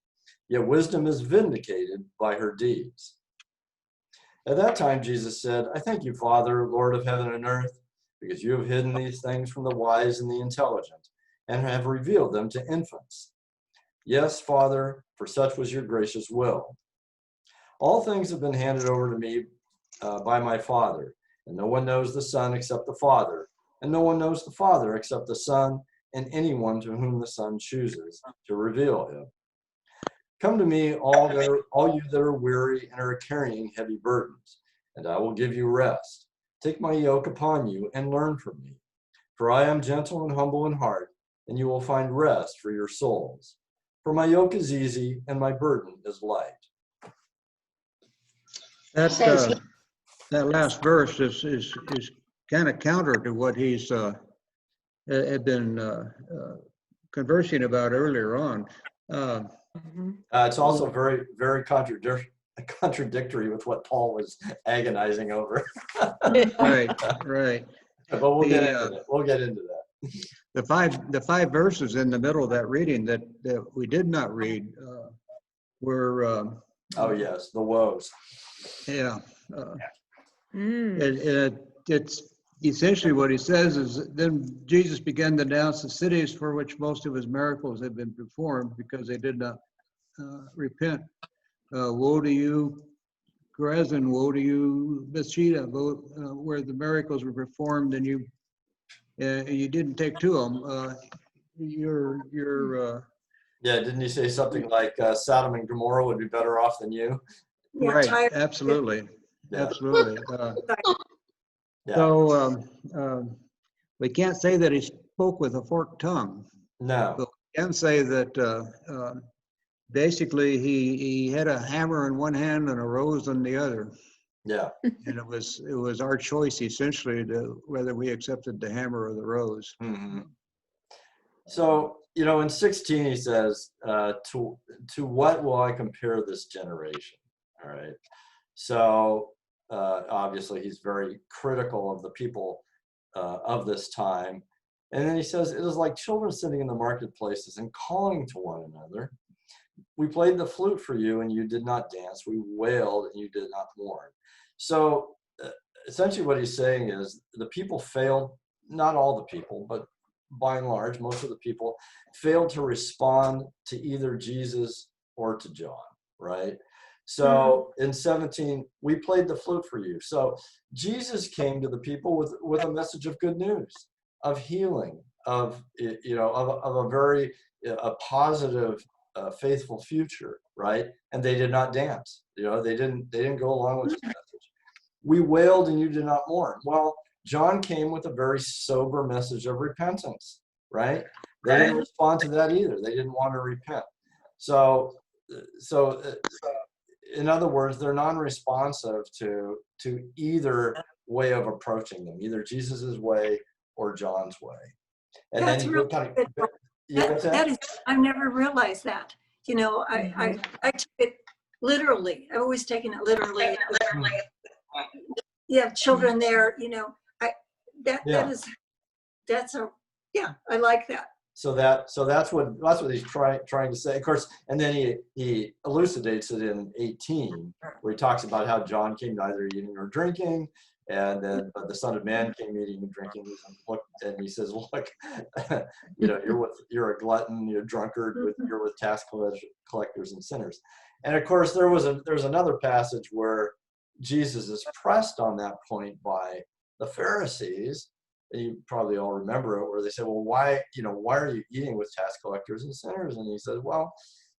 Yet wisdom is vindicated by her deeds." At that time, Jesus said, "I thank you, Father, Lord of heaven and earth, because you have hidden these things from the wise and the intelligent, and have revealed them to infants. Yes, Father, for such was your gracious will. All things have been handed over to me by my Father, and no one knows the Son except the Father, and no one knows the Father except the Son, and anyone to whom the Son chooses to reveal him. Come to me, all you that are weary and are carrying heavy burdens, and I will give you rest. Take my yoke upon you and learn from me, for I am gentle and humble in heart, and you will find rest for your souls. For my yoke is easy and my burden is light. That Says he- that last verse is kind of counter to what he's had been conversing about earlier on. Mhm. It's also very, very contradictory with what Paul was agonizing over. Right, right. But we'll get The, into that. We'll get into that. The five verses in the middle of that reading that we did not read were Oh yes, the woes. yeah. Mm. It's essentially what he says is, then Jesus began to denounce the cities for which most of his miracles had been performed because they did not repent. Woe to you, Chorazin! Woe to you, Bethsaida! Where the miracles were performed and you didn't take to them. You're Yeah, didn't you say something like Sodom and Gomorrah would be better off than you? Yeah, right. tired. Absolutely, Yeah. absolutely. Yeah. So we can't say that he spoke with a forked tongue, No. but we can say that basically he had a hammer in one hand and a rose in the other, Yeah. and it was our choice essentially to whether we accepted the hammer or the rose. Mhm. So, in 16 he says, to what will I compare this generation? All right. So obviously he's very critical of the people of this time. And then he says, it is like children sitting in the marketplaces and calling to one another. We played the flute for you and you did not dance. We wailed and you did not mourn. So essentially what he's saying is the people failed, not all the people, but by and large, most of the people failed to respond to either Jesus or to John, right? So in 17, we played the flute for you. So Jesus came to the people with a message of good news, of healing, of a very a positive, faithful future, right? And they did not dance. They didn't go along with his message. We wailed and you did not mourn. Well, John came with a very sober message of repentance, right? They didn't respond to that either. They didn't want to repent. So in other words, they're non-responsive to either way of approaching them, either Jesus's way or John's way. And That's then really kind good. of That is, I've never realized that. I took it literally. I've always taken it literally. You have children there, I like that. So that's what he's trying to say. Of course, and then he elucidates it in 18, where he talks about how John came neither eating nor drinking, and then the Son of Man came eating and drinking. And he says, look, you're a glutton, you're a drunkard, you're with tax collectors and sinners. And of course, there's another passage where Jesus is pressed on that point by the Pharisees. And you probably all remember it, where they say, well, why are you eating with tax collectors and sinners? And he says,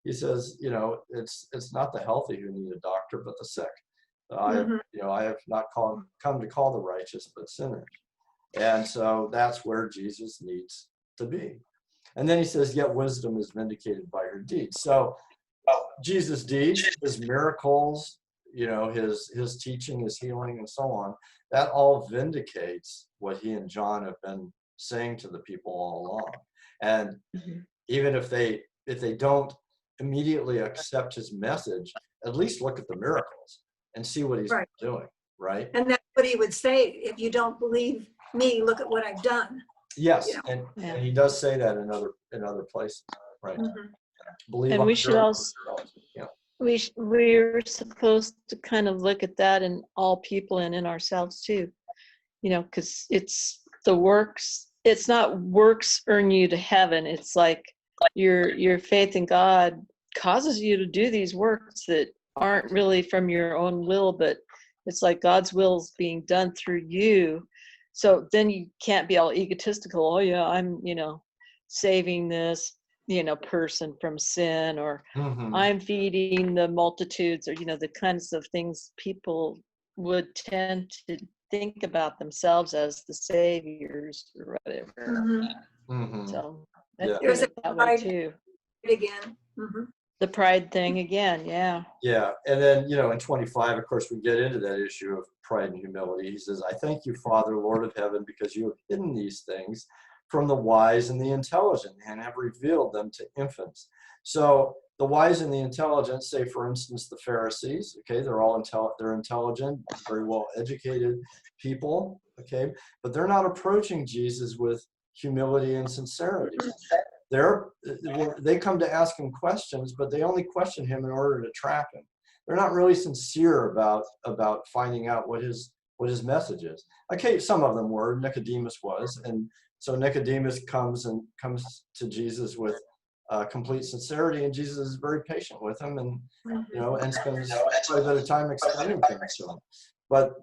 it's not the healthy who need a doctor, but the sick. I have not come to call the righteous, but sinners. And so that's where Jesus needs to be. And then he says, yet wisdom is vindicated by her deeds. So Jesus' deeds, his miracles, his teaching, his healing, and so on, that all vindicates what he and John have been saying to the people all along. And even if they don't immediately accept his message, at least look at the miracles and see what he's doing, right? And that's what he would say. If you don't believe me, look at what I've done. Yes, and he does say that in other places, right? Believe And on we the should miracles. we're supposed to kind of look at that in all people and in ourselves too, because it's the works. It's not works earn you to heaven. It's like your faith in God causes you to do these works that aren't really from your own will, but it's like God's will is being done through you. So then you can't be all egotistical. Oh yeah, I'm saving this person from sin, or I'm feeding the multitudes, or the kinds of things people would tend to think about themselves as the saviors or whatever. So I Yeah. see There's a it that way pride too. again. Mhm. The pride thing again, yeah. Yeah, and then, in 25, of course, we get into that issue of pride and humility. He says, I thank you, Father, Lord of heaven, because you have hidden these things from the wise and the intelligent and have revealed them to infants. So the wise and the intelligent, say, for instance, the Pharisees, okay, they're intelligent, very well educated people, okay, but they're not approaching Jesus with humility and sincerity. They come to ask him questions, but they only question him in order to trap him. They're not really sincere about finding out what his message is. Okay, some of them were. Nicodemus was, and so Nicodemus comes to Jesus with complete sincerity, and Jesus is very patient with him, and and spends quite a bit of time explaining things to him. But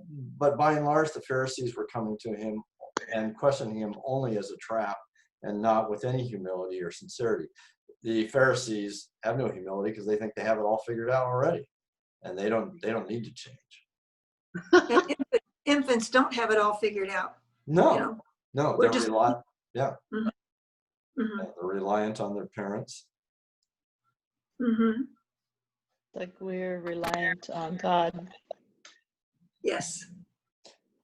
by and large, the Pharisees were coming to him and questioning him only as a trap, and not with any humility or sincerity. The Pharisees have no humility because they think they have it all figured out already, and they don't need to change. And infants don't have it all figured out. No, We're they're just- reliant. Yeah, Mhm. they're reliant on their parents. Mhm. Like we're reliant on God. Yes.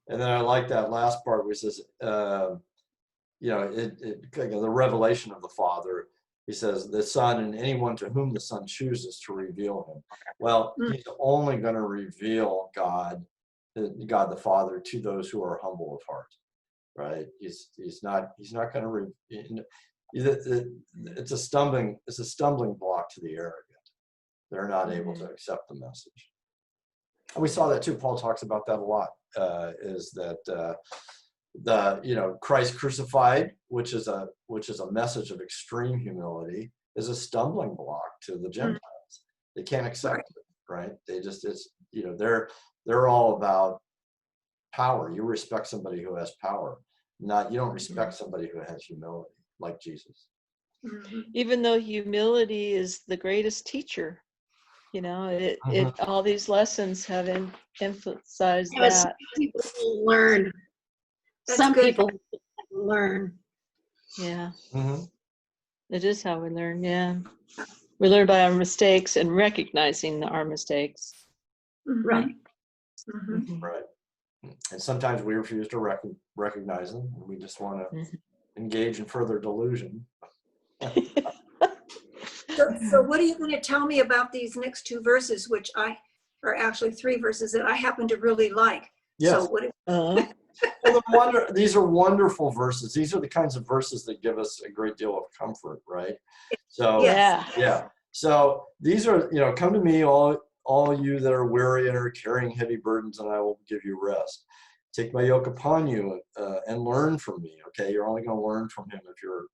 And then I like that last part where he says, the revelation of the Father. He says, the Son and anyone to whom the Son chooses to reveal him. Well, he's only going to reveal God the Father to those who are humble of heart, right? He's not going to. It's a stumbling block to the arrogant. They're not able to accept the message. And we saw that too. Paul talks about that a lot. Is that Christ crucified, which is a message of extreme humility, is a stumbling block to the Gentiles. They can't accept it, right? They just they're all about power. You respect somebody who has power, you don't respect somebody who has humility like Jesus. Even though humility is the greatest teacher, all these lessons have emphasized that. People learn. That's Some good. people learn. Yeah. Mm-hmm. It is how we learn, yeah. We learn by our mistakes and recognizing our mistakes. Right. Mhm. Right. And sometimes we refuse to recognize them. And we just want to engage in further delusion. So what are you going to tell me about these next two verses, which are actually three verses that I happen to really like? Yes. So what? Well, these are wonderful verses. These are the kinds of verses that give us a great deal of comfort, right? So Yes. yeah. So these are, come to me, all you that are weary and are carrying heavy burdens, and I will give you rest. Take my yoke upon you and learn from me. Okay, you're only going to learn from him if you're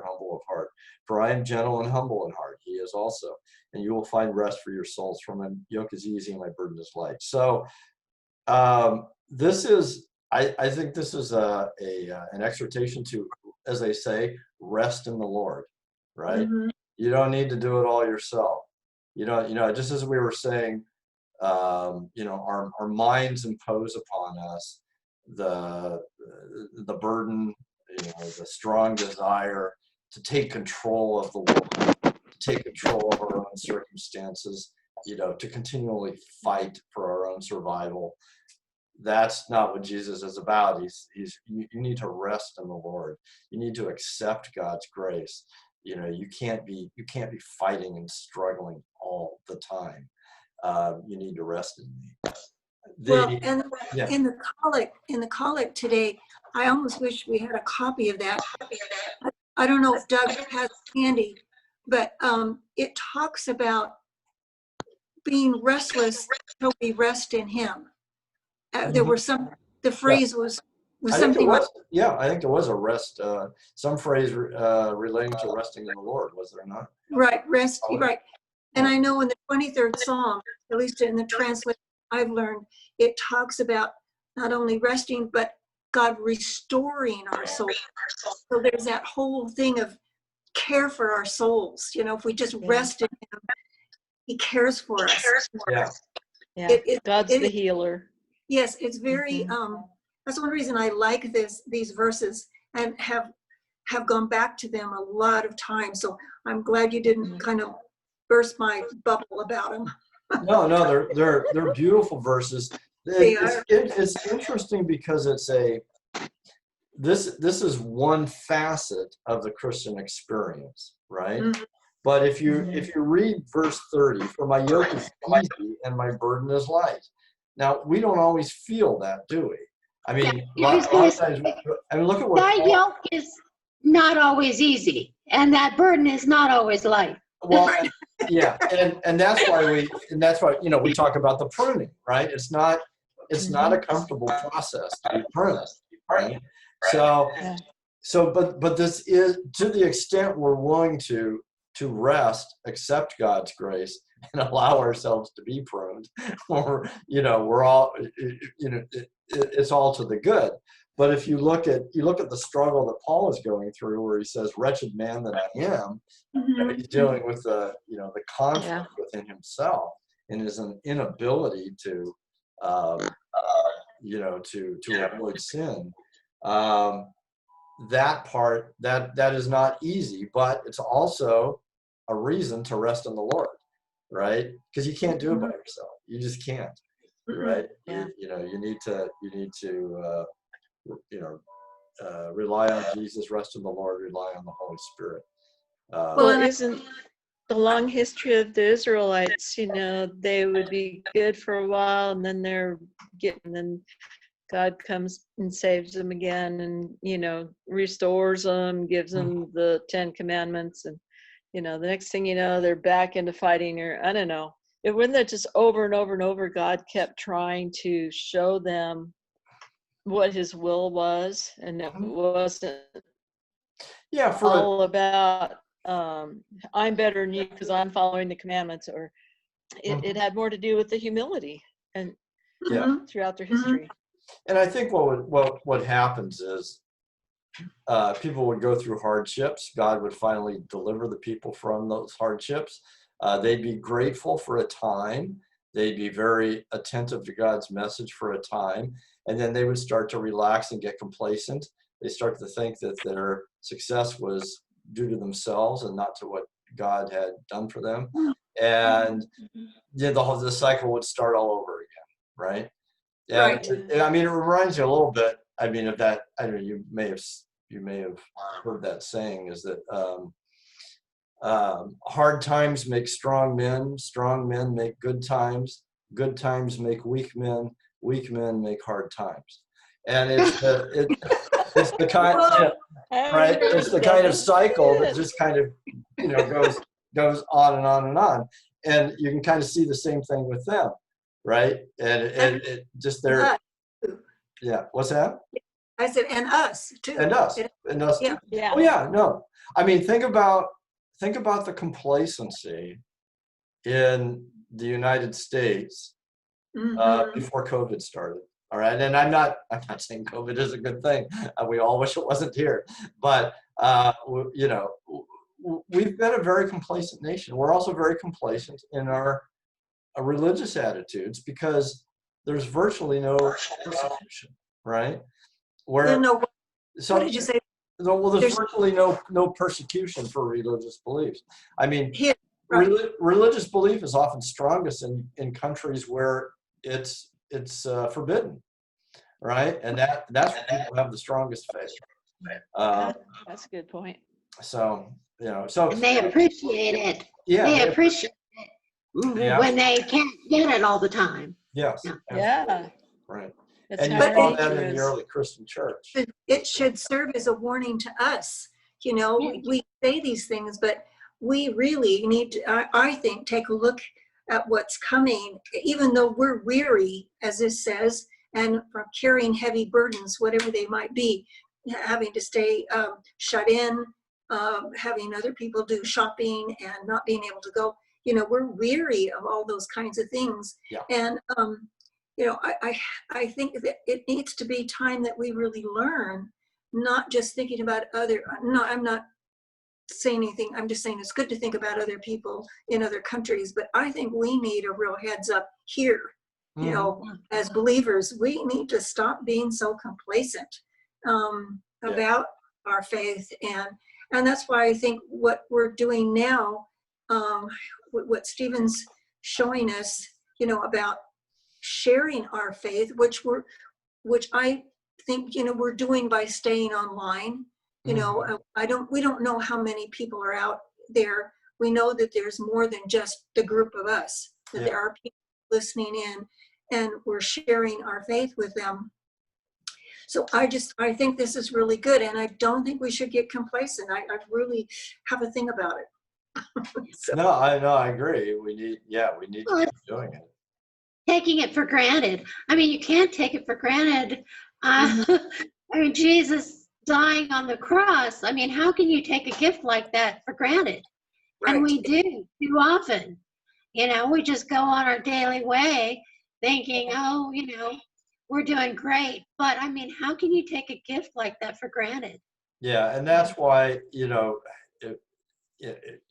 humble of heart. For I am gentle and humble in heart. He is also, and you will find rest for your souls. For my yoke is easy and my burden is light. So this is, I think this is an exhortation to, as they say, rest in the Lord, right? Mhm. You don't need to do it all yourself. Just as we were saying, our minds impose upon us the burden, the strong desire to take control of the world, to take control of our own circumstances, to continually fight for our own survival. That's not what Jesus is about. You need to rest in the Lord. You need to accept God's grace. You can't be fighting and struggling all the time. You need to rest in me. In the collect today, I almost wish we had a copy of that. I don't know if Doug has it handy, but it talks about being restless till we rest in him. There were the phrase was something like, I think there was a rest, some phrase relating to resting in the Lord, was there not? right, rest, right. And I know in the 23rd Psalm, at least in the translation I've learned, it talks about not only resting, but God restoring our soul. So there's that whole thing of care for our souls. If we just rest in him, he cares for us. Yeah. God's the healer. Yes, it's very, that's one reason I like these verses and have have gone back to them a lot of times. So I'm glad you didn't kind of burst my bubble about them. No, they're beautiful verses. They are. It's interesting because this is one facet of the Christian experience, right? Mhm. But if you read verse 30, for my yoke is easy and my burden is light. Now, we don't always feel that, do we? I mean, a lot of times, I mean, look at what That yoke is not always easy, and that burden is not always light. well, yeah, and that's why we talk about the pruning, right? It's not a comfortable process to be pruned, right? But this is, to the extent we're willing to rest, accept God's grace, and allow ourselves to be pruned, or we're all, it's all to the good. But if you look at the struggle that Paul is going through, where he says, "Wretched man that I am," Mhm. he's dealing with the conflict within himself and his inability to avoid sin. That part that is not easy, but it's also a reason to rest in the Lord, right? Because you can't do it by yourself. You just can't, right? Yeah. You need to rely on Jesus, rest in the Lord, rely on the Holy Spirit. Well, isn't the long history of the Israelites, they would be good for a while and then then God comes and saves them again and, restores them, gives them the 10 Commandments. And, the next thing you know, they're back into fighting, or I don't know. It wasn't that just over and over and over, God kept trying to show them what his will was, and it wasn't all about I'm better than you because I'm following the commandments, or it had more to do with the humility and throughout their history. And I think what happens is people would go through hardships. God would finally deliver the people from those hardships. They'd be grateful for a time. They'd be very attentive to God's message for a time. And then they would start to relax and get complacent. They start to think that their success was due to themselves and not to what God had done for them. And the cycle would start all over again, right? And I mean, it reminds you a little bit, of that. I don't know, you may have heard that saying, is that hard times make strong men make good times make weak men make hard times. And it's the kind right? It's the kind of cycle that just kind of goes on and on and on. And you can kind of see the same thing with them, right? And it just they're what's that? I said, and us too. And us too. Yeah. Oh yeah, no. I mean, think about the complacency in the United States before COVID started. All right, and I'm not saying COVID is a good thing. We all wish it wasn't here, but we've been a very complacent nation. We're also very complacent in our religious attitudes because there's virtually no persecution, right? What did you say? Well, there's virtually no persecution for religious beliefs. I mean, religious belief is often strongest in countries where it's forbidden, right? And that's where people have the strongest faith. That's a good point. So And they appreciate it. Yeah, they appreciate it when they can't get it all the time. Yes. Yeah. Right. That's And you how saw it that in is. the early Christian church. It should serve as a warning to us. We say these things, but we really need to, I think, take a look at what's coming, even though we're weary, as this says, and from carrying heavy burdens, whatever they might be, having to stay shut in, having other people do shopping and not being able to go. We're weary of all those kinds of things. Yeah. And, I think that it needs to be time that we really learn, not just thinking about I'm not saying anything. I'm just saying it's good to think about other people in other countries, but I think we need a real heads up here. As believers, we need to stop being so complacent about our faith. And that's why I think what we're doing now, what Stephen's showing us, about sharing our faith, which I think, we're doing by staying online. We don't know how many people are out there. We know that there's more than just the group of us, that there are people listening in, and we're sharing our faith with them. So I think this is really good, and I don't think we should get complacent. I really have a thing about it. So. No, I agree. We need to keep doing it. Taking it for granted. I mean, you can't take it for granted. I mean, Jesus dying on the cross. I mean, how can you take a gift like that for granted? Right. And we do too often. We just go on our daily way thinking, oh, we're doing great. But I mean, how can you take a gift like that for granted? Yeah, and that's why,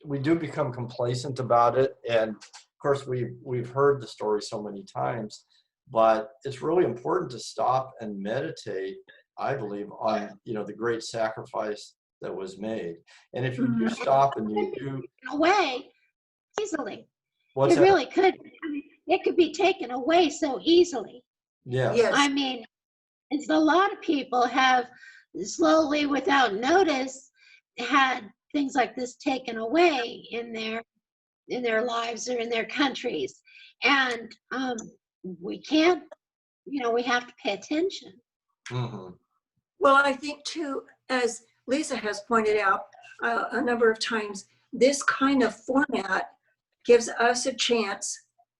we do become complacent about it. And of course, we've heard the story so many times, but it's really important to stop and meditate, I believe, on, the great sacrifice that was made. And if you do stop and you do away easily. What's it that? Really could. I mean, it could be taken away so easily. Yes. I mean, it's a lot of people have slowly, without notice, had things like this taken away in their lives or in their countries, and we can't. We have to pay attention. Well, I think too, as Lisa has pointed out a number of times, this kind of format gives us a chance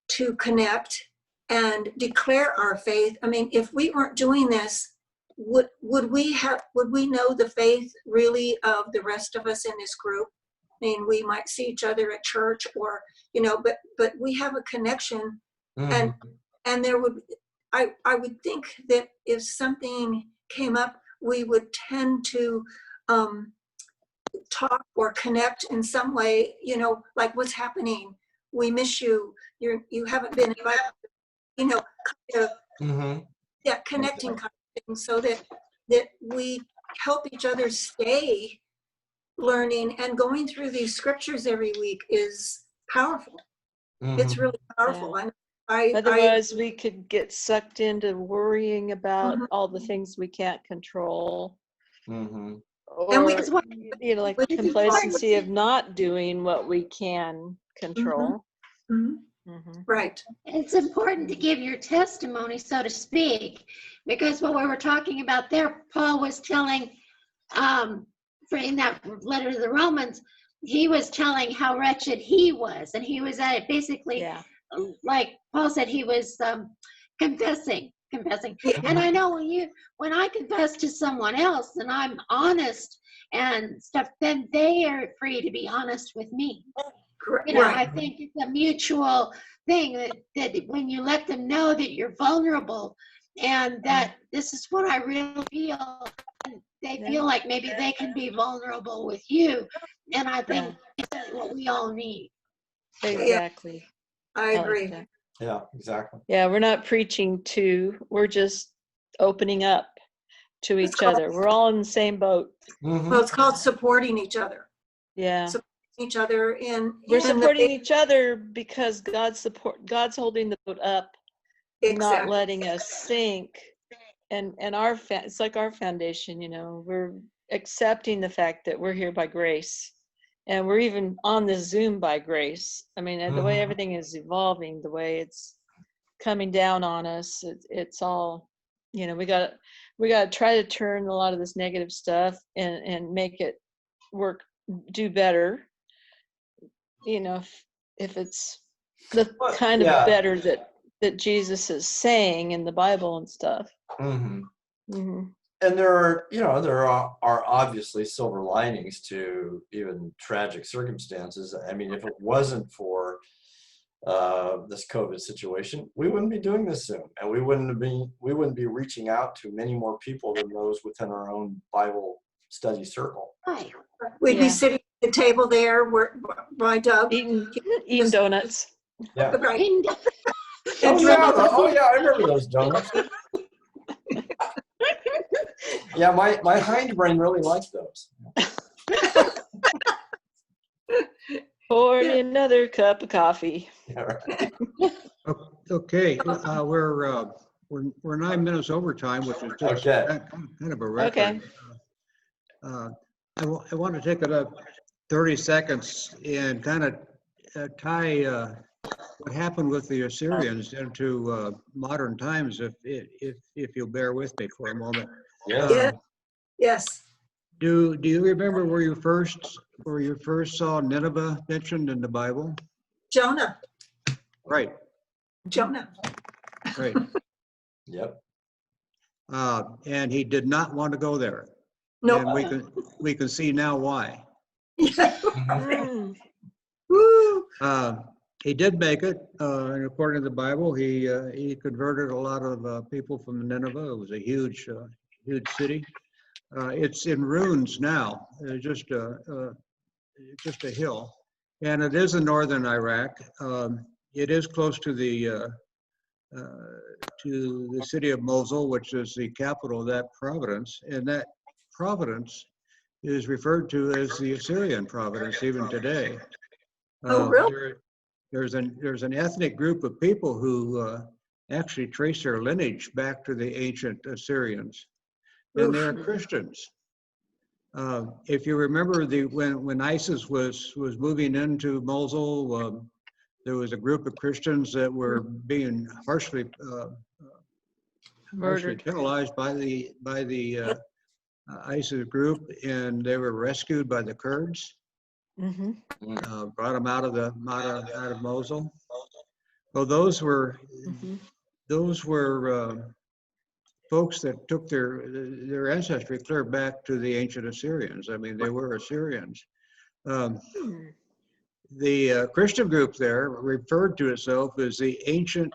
to connect and declare our faith. I mean, if we weren't doing this, would we know the faith really of the rest of us in this group? I mean, we might see each other at church, or but we have a connection, and there would, I would think that if something came up, we would tend to talk or connect in some way, like, what's happening? We miss you. You haven't been invited, kind of, connecting kind of thing, so that we help each other stay learning, and going through these scriptures every week is powerful. It's really powerful. Yeah. Otherwise, we could get sucked into worrying about all the things we can't control. Or, like the complacency of not doing what we can control. Right. It's important to give your testimony, so to speak, because what we were talking about there, Paul was telling, in that letter to the Romans, he was telling how wretched he was, and he was at it basically, like Paul said, he was confessing. And I know when I confess to someone else and I'm honest and stuff, then they are free to be honest with me. I think it's a mutual thing that when you let them know that you're vulnerable and that this is what I really feel, and they feel like maybe they can be vulnerable with you. And I think that's what we all need. Exactly. I agree. Like yeah, exactly. Yeah, we're not preaching we're just opening up to each other. We're all in the same boat. Well, it's called supporting each other. Yeah. Supporting each other we're supporting each other because God's holding the boat up, not letting us sink. And it's like our foundation, we're accepting the fact that we're here by grace. And we're even on the Zoom by grace. I mean, the way everything is evolving, the way it's coming down on us, it's all, we got to try to turn a lot of this negative stuff and make it do better. If it's the kind of better that Jesus is saying in the Bible and stuff. And there are obviously silver linings to even tragic circumstances. I mean, if it wasn't for this COVID situation, we wouldn't be doing this Zoom, and we wouldn't be reaching out to many more people than those within our own Bible study circle. Right. We'd be sitting at the table there by Doug, eating donuts. Yeah. Right. Oh yeah, I remember those donuts. Yeah, my hindbrain really likes those. Pour me another cup of coffee. Yeah, right. Okay, we're 9 minutes overtime, which is just Okay. kind of a record. Okay. I want to take it up 30 seconds and kind of tie what happened with the Assyrians into modern times, if you'll bear with me for a moment. Yes. Yeah. Yes. Do you remember where you first saw Nineveh mentioned in the Bible? Jonah. Right, Jonah. right. Yep. And he did not want to go there. Nope. And we can see now why. Mm. Woo. He did make it, and according to the Bible, he converted a lot of people from Nineveh. It was a huge city. It's in ruins now. Just a hill, and it is in northern Iraq. It is close to the city of Mosul, which is the capital of that province, and that province is referred to as the Assyrian province even today. Oh, really? There's an ethnic group of people who actually trace their lineage back to the ancient Assyrians, and they're Christians. If you remember, when ISIS was moving into Mosul, there was a group of Christians that were being harshly Murdered. penalized by the ISIS group, and they were rescued by the Kurds. Mm-hmm. Brought them out of Mosul. Well, those were folks that took their ancestry clear back to the ancient Assyrians. I mean, they were Assyrians. The Christian group there referred to itself as the ancient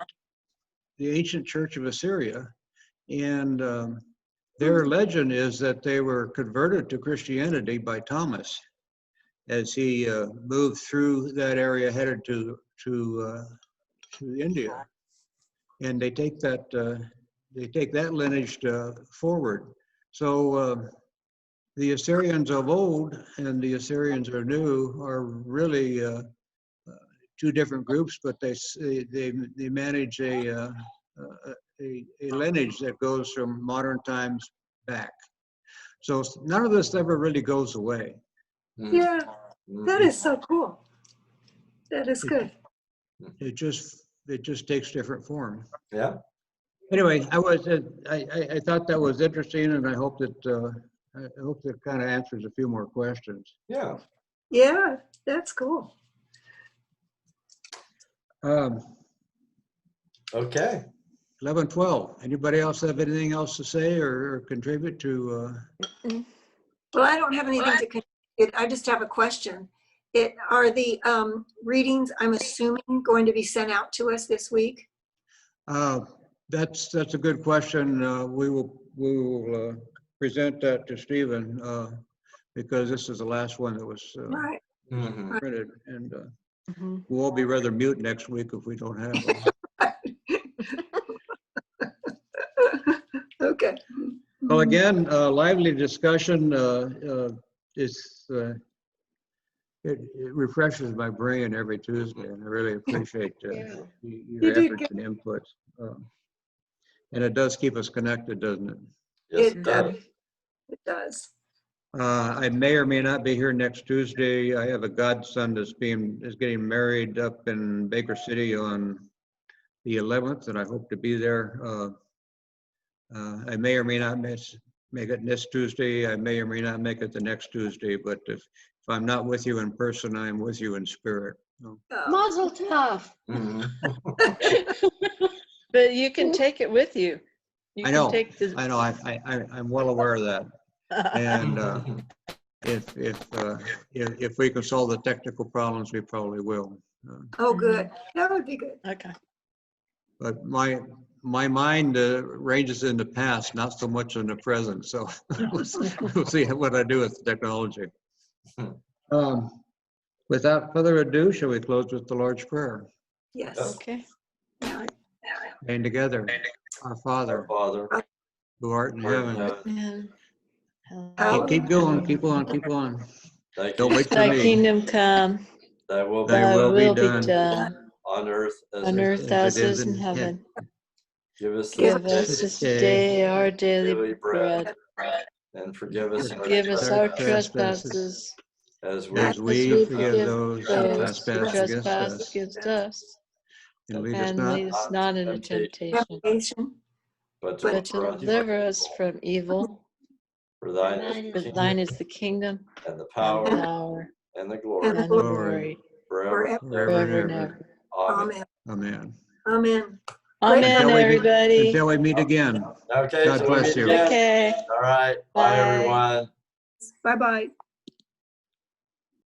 Church of Assyria, and their legend is that they were converted to Christianity by Thomas as he moved through that area, headed to India, and they take that lineage forward. So the Assyrians of old and the Assyrians are new are really two different groups, but they manage a lineage that goes from modern times back. So none of this ever really goes away. Yeah. That is so cool. That is good. It just takes different form. Yeah. Anyway, I thought that was interesting, and I hope that kind of answers a few more questions. Yeah. Yeah, that's cool. Okay. 11:12. Anybody else have anything else to say or contribute to? Well, I don't have anything to contribute. I just have a question. Are the readings, I'm assuming, going to be sent out to us this week? That's a good question. We will present that to Stephen because this is the last one that was Right. printed, and Mm-hmm. we'll all be rather mute next week if we don't have them. Okay. Well, again, lively discussion. It refreshes my brain every Tuesday, and I really appreciate your did efforts and inputs. And it does keep us connected, doesn't it? Yes, It does. It does. I may or may not be here next Tuesday. I have a godson is getting married up in Baker City on the 11th, and I hope to be there. I may or may not make it this Tuesday. I may or may not make it the next Tuesday, but if I'm not with you in person, I'm with you in spirit. So, Oh, Mazel tov. But you can take it with you. You I can know. take the. I know. I'm well aware of that. And if we can solve the technical problems, we probably will. oh, good. That would be good. Okay. But my mind ranges in the past, not so much in the present. So we'll see what I do with the technology. Without further ado, shall we close with the Lord's Prayer? Yes. Okay. And together, our Father, Father, who art in Lord, heaven. Amen. Keep going, keep on, keep on. Thank Don't you. wait for Thy me. kingdom come, Thy will be Thy thy will be will be done done on earth as on it earth as as it it is is in in heaven. give us Give Give us this this day day our daily daily bread. and forgive us our Forgive us our trespasses trespasses as we as as we we forgive forgive those who those who trespass against trespass us. against us. And lead us And not lead us not into temptation, temptation, but but to deliver us from evil. For thine is Thine the is For the kingdom thine is the kingdom and the and the power power and the and glory the and the glory glory glory forever. forever and ever. ever. Amen. Amen. Amen. Amen. Great. Amen, everybody. Until we meet again. Okay, God so we bless meet you. again. Okay. All right. Bye, Bye. everyone. Bye-bye.